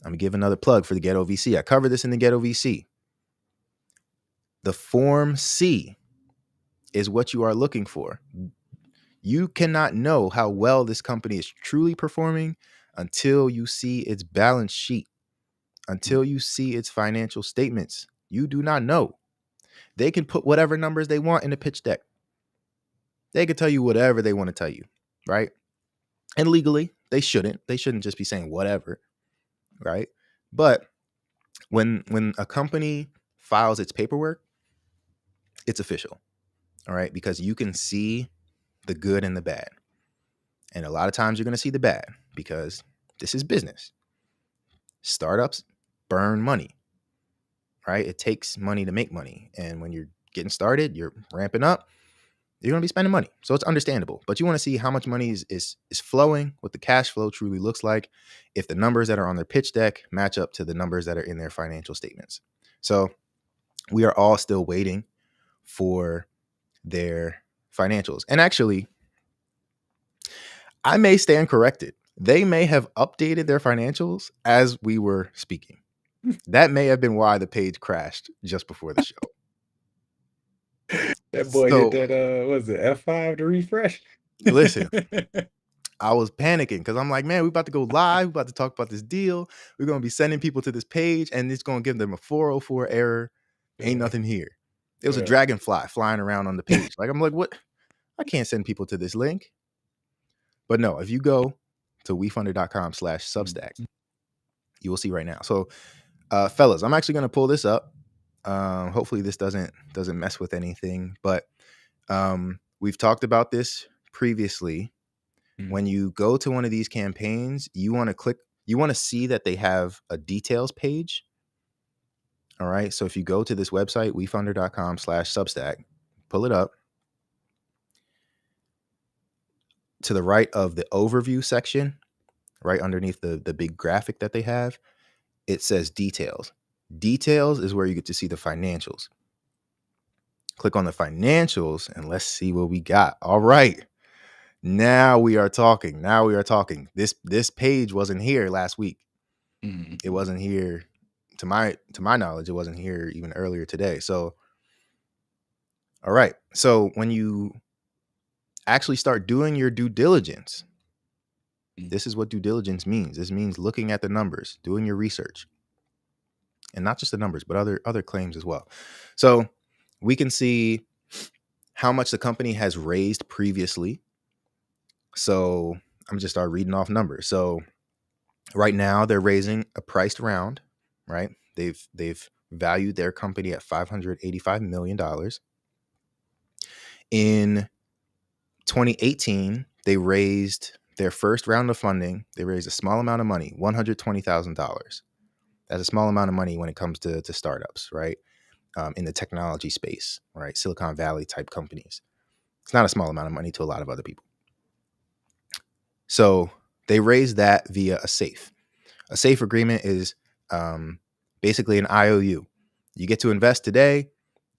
I'm going to give another plug for the Ghetto VC. I covered this in the Ghetto VC. The Form C is what you are looking for. You cannot know how well this company is truly performing until you see its balance sheet, until you see its financial statements. You do not know. They can put whatever numbers they want in the pitch deck. They could tell you whatever they want to tell you, right? And legally, they shouldn't. They shouldn't just be saying whatever, right? But when a company files its paperwork, it's official, all right? Because you can see the good and the bad. And a lot of times you're going to see the bad because this is business. Startups burn money, right? It takes money to make money. And when you're getting started, you're ramping up, you're going to be spending money. So it's understandable. But you want to see how much money is flowing, what the cash flow truly looks like, if the numbers that are on their pitch deck match up to the numbers that are in their financial statements. So we are all still waiting for their financials. And actually, I may stand corrected. They may have updated their financials as we were speaking. That may have been why the page crashed just before the show. That boy So, hit that, what was it, F5 to refresh? listen, I was panicking because I'm like, man, we're about to go live. We're about to talk about this deal. We're going to be sending people to this page and it's going to give them a 404 error. Ain't nothing here. It was a dragonfly flying around on the page. Like, I'm like, what? I can't send people to this link. But no, if you go to wefunder.com/Substack, you will see right now. So, fellas, I'm actually going to pull this up. Hopefully this doesn't mess with anything, but we've talked about this previously. When you go to one of these campaigns, you want to see that they have a details page. All right. So if you go to this website, wefunder.com/Substack, pull it up. To the right of the overview section, right underneath the big graphic that they have, it says details. Details is where you get to see the financials. Click on the financials and let's see what we got. All right. Now we are talking. This page wasn't here last week. It wasn't here to my knowledge. It wasn't here even earlier today. So, all right. So when you actually start doing your due diligence, this is what due diligence means. This means looking at the numbers, doing your research, and not just the numbers, but other claims as well. So we can see how much the company has raised previously. So I'm just start reading off numbers. So right now they're raising a priced round, right? They've valued their company at $585 million. In 2018, they raised their first round of funding. They raised a small amount of money, $120,000. That's a small amount of money when it comes to startups, right? In the technology space, right? Silicon Valley type companies. It's not a small amount of money to a lot of other people. So they raised that via a SAFE. A SAFE agreement is basically an IOU. You get to invest today,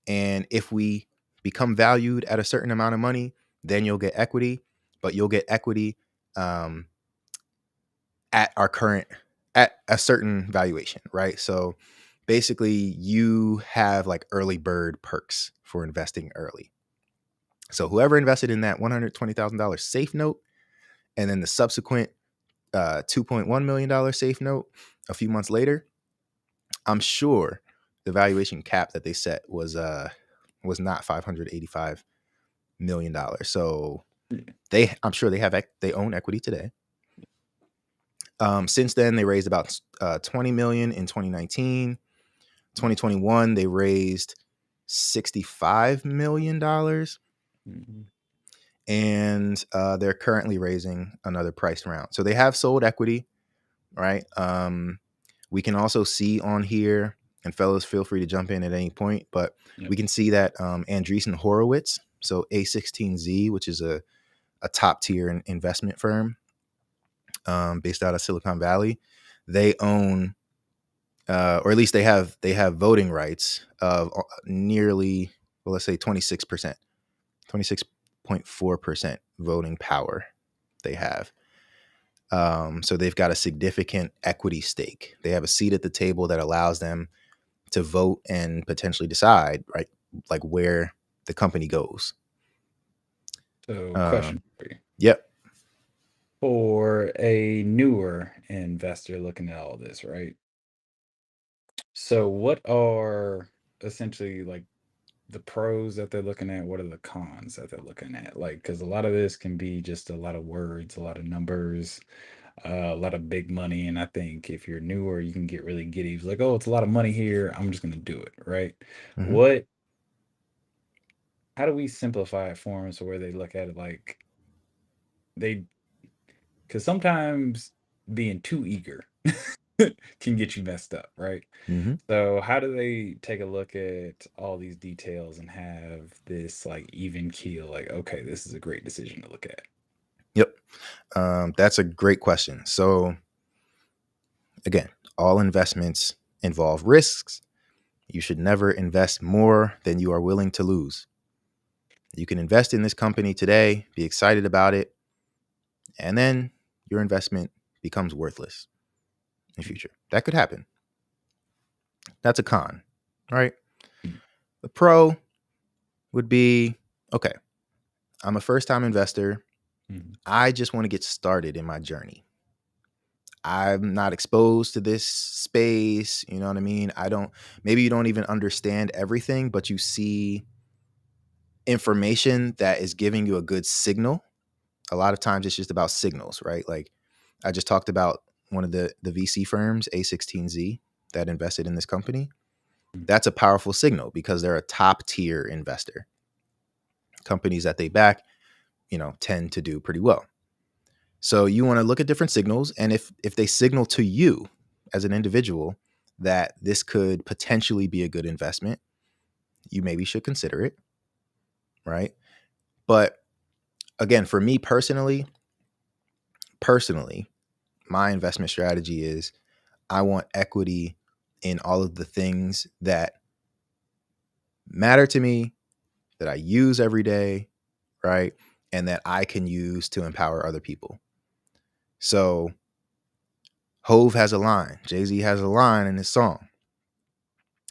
and if we become valued at a certain amount of money, then you'll get equity, but you'll get equity at a certain valuation, right? So basically you have like early bird perks for investing early. So whoever invested in that $120,000 safe note and then the subsequent $2.1 million safe note a few months later, I'm sure the valuation cap that they set was not $585 million. So I'm sure they own equity today. Since then, they raised about $20 million in 2019. 2021, they raised $65 million. Mhm. And they're currently raising another priced round. So they have sold equity, right? We can also see on here, and fellas, feel free to jump in at any point, but Yep. we can see that Andreessen Horowitz, so A16Z, which is a top tier investment firm based out of Silicon Valley, they own, or at least they have voting rights of nearly, well, let's say 26%, 26.4% voting power they have. So they've got a significant equity stake. They have a seat at the table that allows them to vote and potentially decide, right, like where the company goes. So, question for you. Yep. For a newer investor looking at all this, right? So, what are essentially like the pros that they're looking at? What are the cons that they're looking at? Like, because a lot of this can be just a lot of words, a lot of numbers, a lot of big money. And I think if you're newer, you can get really giddy. It's like, oh, it's a lot of money here. I'm just going to do it, right? Mm-hmm. How do we simplify it for them so where they look at it like they, because sometimes being too eager can get you messed up, right? Mm-hmm. So how do they take a look at all these details and have this like even keel, like, okay, this is a great decision to look at? Yep. That's a great question. So again, all investments involve risks. You should never invest more than you are willing to lose. You can invest in this company today, be excited about it, and then your investment becomes worthless in the future. That could happen. That's a con, right? The pro would be, okay, I'm a first-time investor. Mhm. I just want to get started in my journey. I'm not exposed to this space. You know what I mean? Maybe you don't even understand everything, but you see information that is giving you a good signal. A lot of times it's just about signals, right? Like I just talked about one of the VC firms, A16Z, that invested in this company. That's a powerful signal because they're a top tier investor. Companies that they back, tend to do pretty well. So you want to look at different signals, and if they signal to you as an individual that this could potentially be a good investment, you maybe should consider it, right? But again, for me personally, my investment strategy is I want equity in all of the things that matter to me, that I use every day, right? And that I can use to empower other people. So Hove has a line, Jay-Z has a line in his song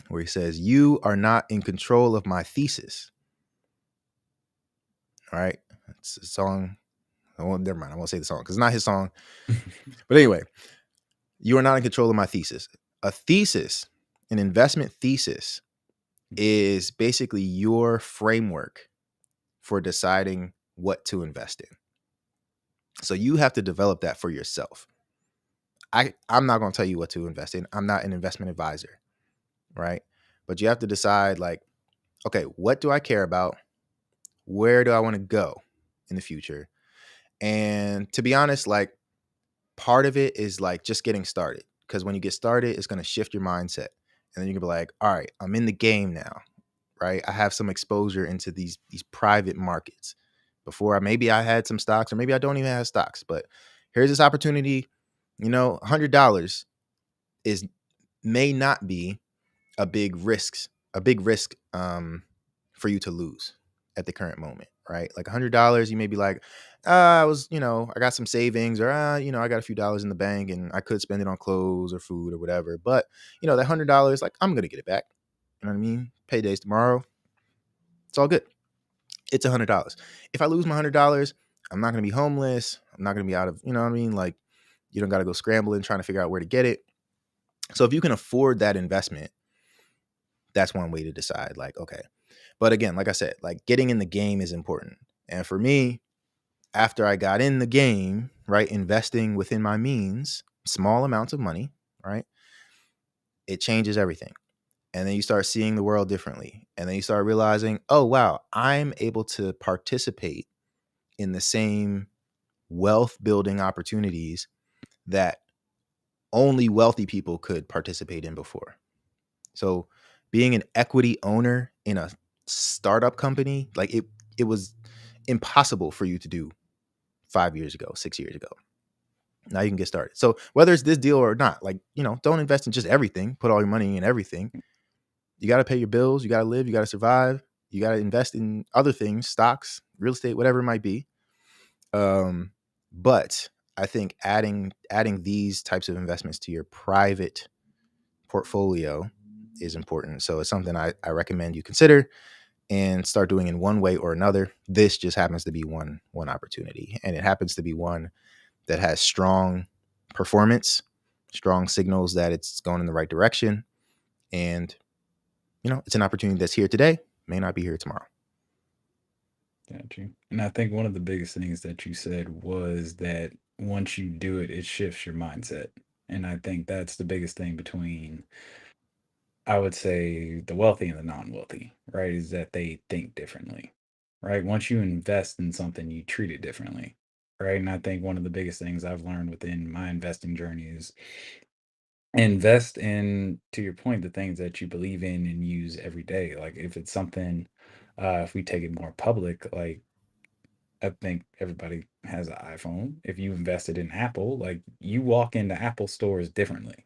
where he says, "You are not in control of my thesis." All right. It's a song. Oh, never mind. I won't say the song because it's not his song. But anyway, you are not in control of my thesis. A thesis, an investment thesis, is basically your framework for deciding what to invest in. So you have to develop that for yourself. I'm not going to tell you what to invest in. I'm not an investment advisor, right? But you have to decide, like, okay, what do I care about? Where do I want to go in the future? And to be honest, like, part of it is like just getting started. Because when you get started, it's going to shift your mindset. And then you can be like, all right, I'm in the game now, right? I have some exposure into these private markets. Before maybe I had some stocks, or maybe I don't even have stocks, but here's this opportunity. $100 is may not be a big risk for you to lose at the current moment, right? Like $100, you may be like, I got some savings, or I got a few dollars in the bank and I could spend it on clothes or food or whatever. But that $100, like, I'm gonna get it back. You know what I mean? Payday's tomorrow. It's all good. It's $100. If I lose my $100, I'm not gonna be homeless. I'm not gonna be out of, you know what I mean? Like, you don't gotta go scrambling trying to figure out where to get it. So if you can afford that investment, that's one way to decide, like, okay. But again, like I said, like, getting in the game is important. And for me, after I got in the game, right, investing within my means, small amounts of money, right, it changes everything. And then you start seeing the world differently. And then you start realizing, oh, wow, I'm able to participate in the same wealth building opportunities that only wealthy people could participate in before. So being an equity owner in a startup company, like, it was impossible for you to do 5 years ago, 6 years ago. Now you can get started. So whether it's this deal or not, like, don't invest in just everything, put all your money in everything. You got to pay your bills, you got to live, you got to survive, you got to invest in other things, stocks, real estate, whatever it might be. But I think adding these types of investments to your private portfolio is important. So it's something I recommend you consider and start doing in one way or another. This just happens to be one opportunity, and it happens to be one that has strong performance, strong signals that it's going in the right direction. And, it's an opportunity that's here today, may not be here tomorrow. Got you. And I think one of the biggest things that you said was that once you do it, it shifts your mindset. And I think that's the biggest thing between, I would say, the wealthy and the non-wealthy, right? Is that they think differently, right? Once you invest in something, you treat it differently, right? And I think one of the biggest things I've learned within my investing journey is invest in, to your point, the things that you believe in and use every day. Like if it's something, if we take it more public, like I think everybody has an iPhone. If you invested in Apple, like you walk into Apple stores differently.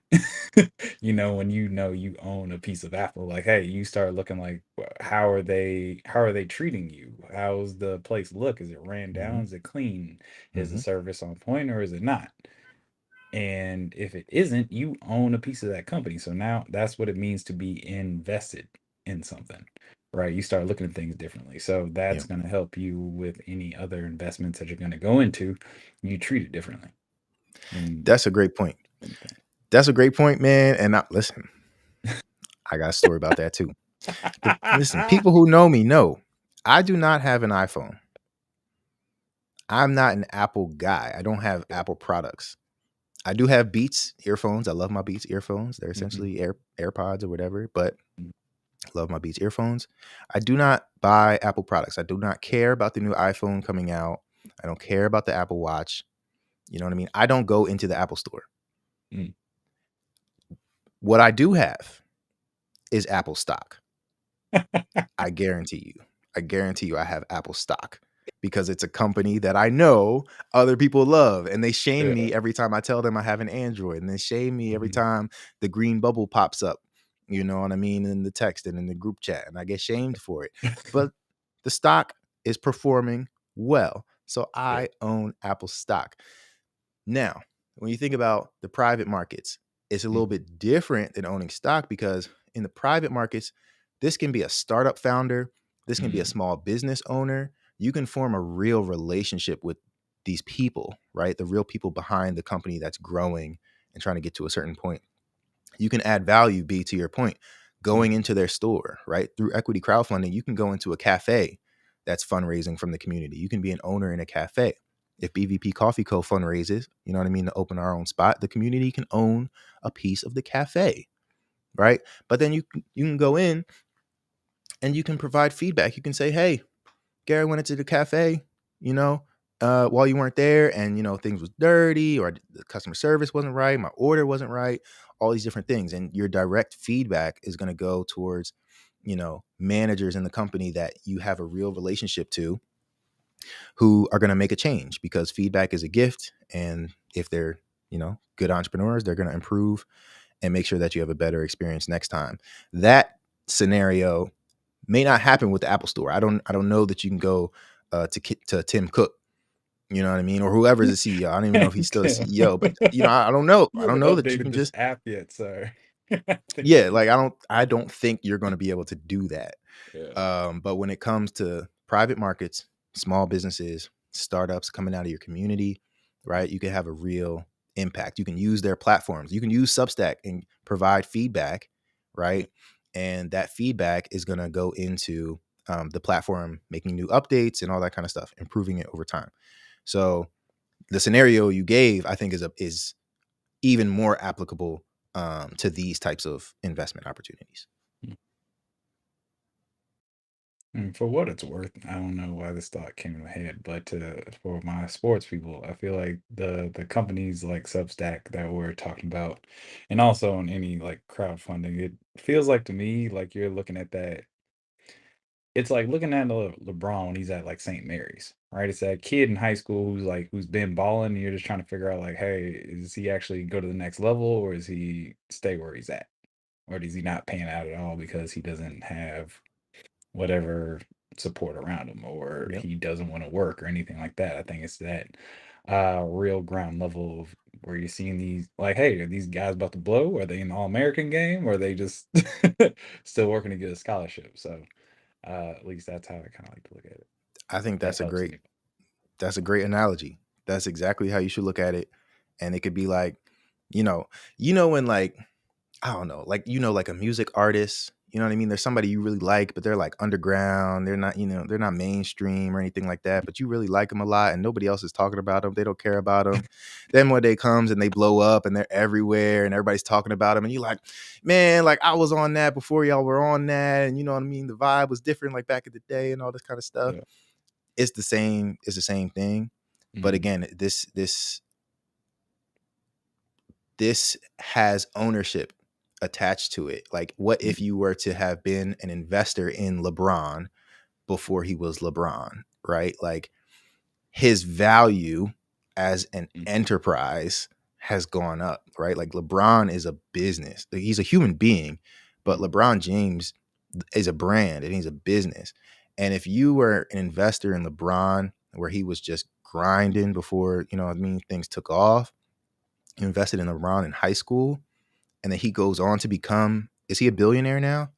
When you own a piece of Apple, like, hey, you start looking like, how are they treating you? How's the place look? Is it ran Mm-hmm. down? Is it clean? Is the Mm-hmm. service on point or is it not? And if it isn't, you own a piece of that company. So now that's what it means to be invested in something, right? You start looking at things differently. So that's Yeah. going to help you with any other investments that you're going to go into. You treat it differently. That's a great point. That's a great point, man. And listen, I got a story about that too. Listen, people who know me know I do not have an iPhone. I'm not an Apple guy. I don't have Apple products. I do have Beats earphones. I love my Beats earphones. They're essentially AirPods or whatever, but love my Beats earphones. I do not buy Apple products. I do not care about the new iPhone coming out. I don't care about the Apple Watch. You know what I mean? I don't go into the Apple store. Mm. What I do have is Apple stock. I guarantee you I have Apple stock because it's a company that I know other people love, and they shame me every time I tell them I have an Android, and they shame me every time the green bubble pops up, you know what I mean, in the text and in the group chat, and I get shamed for it. But the stock is performing well, so I own Apple stock. Now, when you think about the private markets, it's a little bit different than owning stock, because in the private markets, this can be a startup founder, this can be a small business owner. You can form a real relationship with these people, right? The real people behind the company that's growing and trying to get to a certain point. You can add value, to your point, going into their store, right? Through equity crowdfunding, you can go into a cafe that's fundraising from the community. You can be an owner in a cafe. If BVP Coffee Co. fundraises, you know what I mean, to open our own spot, the community can own a piece of the cafe, right? But then you can go in and you can provide feedback. You can say, hey, Gary went into the cafe, while you weren't there, and, things was dirty, or the customer service wasn't right, my order wasn't right, all these different things. And your direct feedback is going to go towards, managers in the company that you have a real relationship to, who are going to make a change, because feedback is a gift. And if they're, good entrepreneurs, they're going to improve and make sure that you have a better experience next time. That scenario may not happen with the Apple Store. I don't know that you can go to Tim Cook, you know what I mean, or whoever's the CEO. I don't even know if he's still the Tim. CEO, but I don't know. You I don't haven't know that you updated can this just app yet, sir. I think yeah, like I don't think you're going to be able to do that. yeah. But when it comes to private markets, small businesses, startups coming out of your community, right? You can have a real impact. You can use their platforms. You can use Substack and provide feedback, right? And that feedback is going to go into the platform making new updates and all that kind of stuff, improving it over time. So the scenario you gave, I think, is even more applicable to these types of investment opportunities. And for what it's worth, I don't know why this thought came in my head, but for my sports people, I feel like the companies like Substack that we're talking about, and also on any like crowdfunding, it feels like to me like you're looking at that. It's like looking at LeBron when he's at like St. Mary's, right? It's that kid in high school who's been balling, and you're just trying to figure out like, hey, is he actually go to the next level, or is he stay where he's at, or does he not pan out at all because he doesn't have whatever support around him, or Yep. he doesn't want to work or anything like that. I think it's that real ground level of where you're seeing these like, hey, are these guys about to blow? Are they in the All-American game? Or are they just still working to get a scholarship? So at least that's how I kind of like to look at it. I think That helps me. that's a great analogy. That's exactly how you should look at it. And it could be like, you know, when like, I don't know, like, like a music artist, you know what I mean? There's somebody you really like, but they're like underground. They're not, they're not mainstream or anything like that, but you really like them a lot and nobody else is talking about them. They don't care about them. Then one day comes and they blow up and they're everywhere and everybody's talking about them. And you're like, man, like I was on that before y'all were on that. And you know what I mean? The vibe was different like back in the day and all this kind of stuff. Yeah. It's the same thing. But Mhm. again, this has ownership attached to it. Like, what if you were to have been an investor in LeBron before he was LeBron, right? Like, his value as an enterprise has gone up, right? Like, LeBron is a business. Like, he's a human being, but LeBron James is a brand and he's a business. And if you were an investor in LeBron where he was just grinding before, things took off, you invested in LeBron in high school, and then he goes on to become, is he a billionaire now?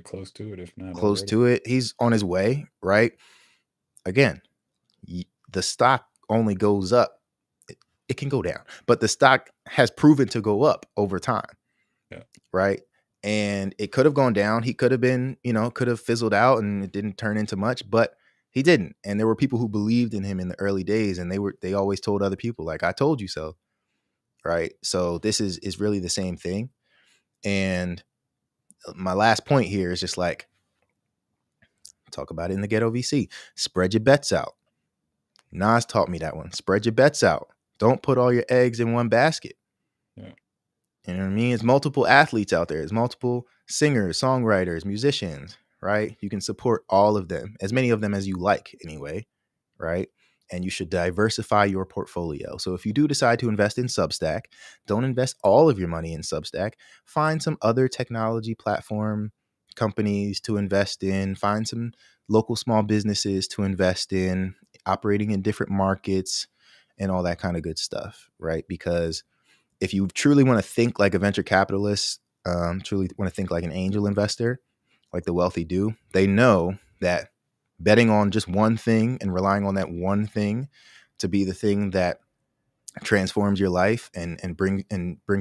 Close to it, if not Close already. to it. He's on his way, right? Again, the stock only goes up. It can go down, but the stock has proven to go up over time, Yeah. right? And it could have gone down. He could have been, could have fizzled out and it didn't turn into much, but he didn't. And there were people who believed in him in the early days, and they always told other people, like, I told you so. Right. So this is really the same thing. And my last point here is just like, talk about it in the Ghetto VC. Spread your bets out. Nas taught me that one. Spread your bets out. Don't put all your eggs in one basket. Yeah. You know what I mean? It's multiple athletes out there. It's multiple singers, songwriters, musicians, right? You can support all of them, as many of them as you like anyway, right? And you should diversify your portfolio. So if you do decide to invest in Substack, don't invest all of your money in Substack. Find some other technology platform companies to invest in. Find some local small businesses to invest in, operating in different markets and all that kind of good stuff, right? Because if you truly want to think like a venture capitalist, truly want to think like an angel investor, like the wealthy do, they know that betting on just one thing and relying on that one thing to be the thing that transforms your life and brings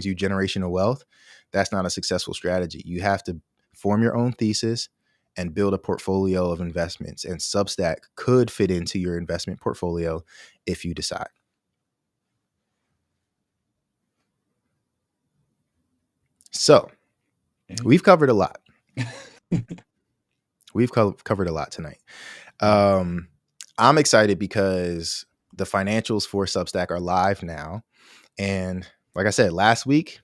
you generational wealth, that's not a successful strategy. You have to form your own thesis and build a portfolio of investments. And Substack could fit into your investment portfolio if you decide. So we've covered a lot. We've covered a lot tonight. I'm excited because the financials for Substack are live now. And like I said, last week,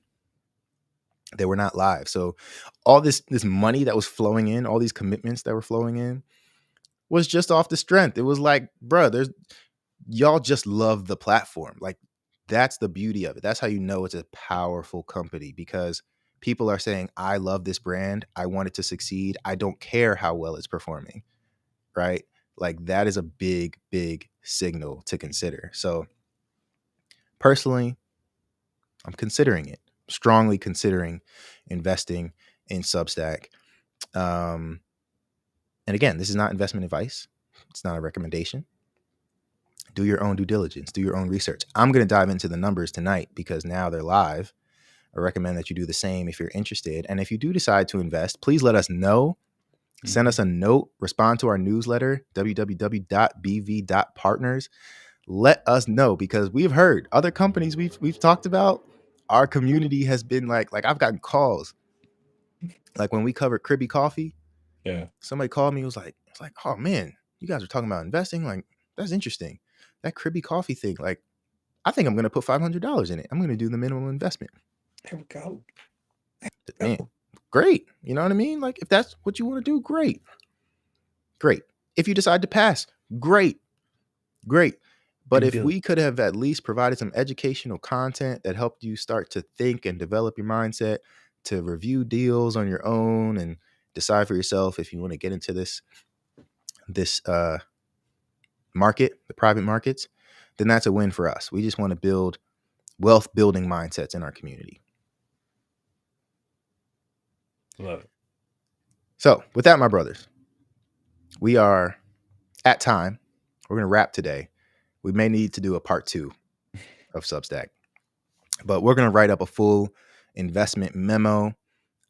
they were not live. So all this money that was flowing in, all these commitments that were flowing in was just off the strength. It was like, bruh, y'all just love the platform. Like, that's the beauty of it. That's how you know it's a powerful company, because people are saying, I love this brand. I want it to succeed. I don't care how well it's performing, right? Like that is a big, big signal to consider. So personally, I'm considering it, strongly considering investing in Substack. And again, this is not investment advice. It's not a recommendation. Do your own due diligence, do your own research. I'm going to dive into the numbers tonight because now they're live. I recommend that you do the same if you're interested. And if you do decide to invest, please let us know. Send us a note, respond to our newsletter, www.bv.partners. Let us know, because we've heard other companies we've talked about. Our community has been like I've gotten calls. Like when we covered Cribby Coffee, Yeah. somebody called me, was like, oh man, you guys are talking about investing. Like, that's interesting. That Cribby Coffee thing, like, I think I'm gonna put $500 in it. I'm gonna do the minimum investment. There we go. Man, great. You know what I mean? Like, if that's what you want to do, great. Great. If you decide to pass, great. Great. But if we could have at least provided some educational content that helped you start to think and develop your mindset, to review deals on your own and decide for yourself if you want to get into this market, the private markets, then that's a win for us. We just want to build wealth building mindsets in our community. Love it. So with that, my brothers, we are at time. We're going to wrap today. We may need to do a part 2 of Substack, but we're going to write up a full investment memo.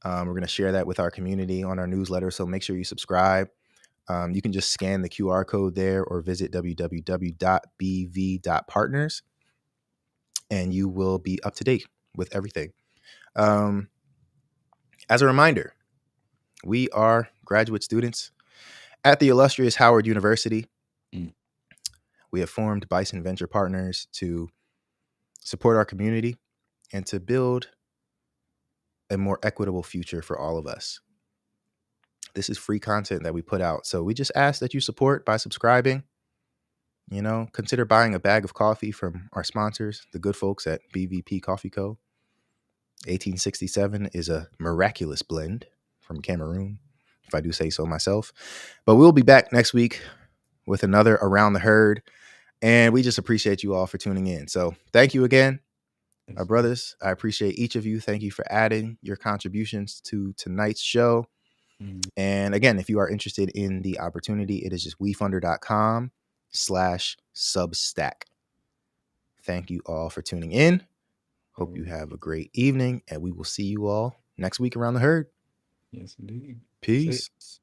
We're going to share that with our community on our newsletter. So make sure you subscribe. You can just scan the QR code there or visit www.bv.partners and you will be up to date with everything. As a reminder, we are graduate students at the illustrious Howard University. We have formed Bison Venture Partners to support our community and to build a more equitable future for all of us. This is free content that we put out. So we just ask that you support by subscribing. You know, consider buying a bag of coffee from our sponsors, the good folks at BVP Coffee Co. 1867 is a miraculous blend from Cameroon, if I do say so myself. But we'll be back next week with another Around the Herd. And we just appreciate you all for tuning in. So thank you again, my brothers. I appreciate each of you. Thank you for adding your contributions to tonight's show. And again, if you are interested in the opportunity, it is just wefunder.com/Substack. Thank you all for tuning in. Hope you have a great evening, and we will see you all next week around the herd. Yes, indeed. Peace.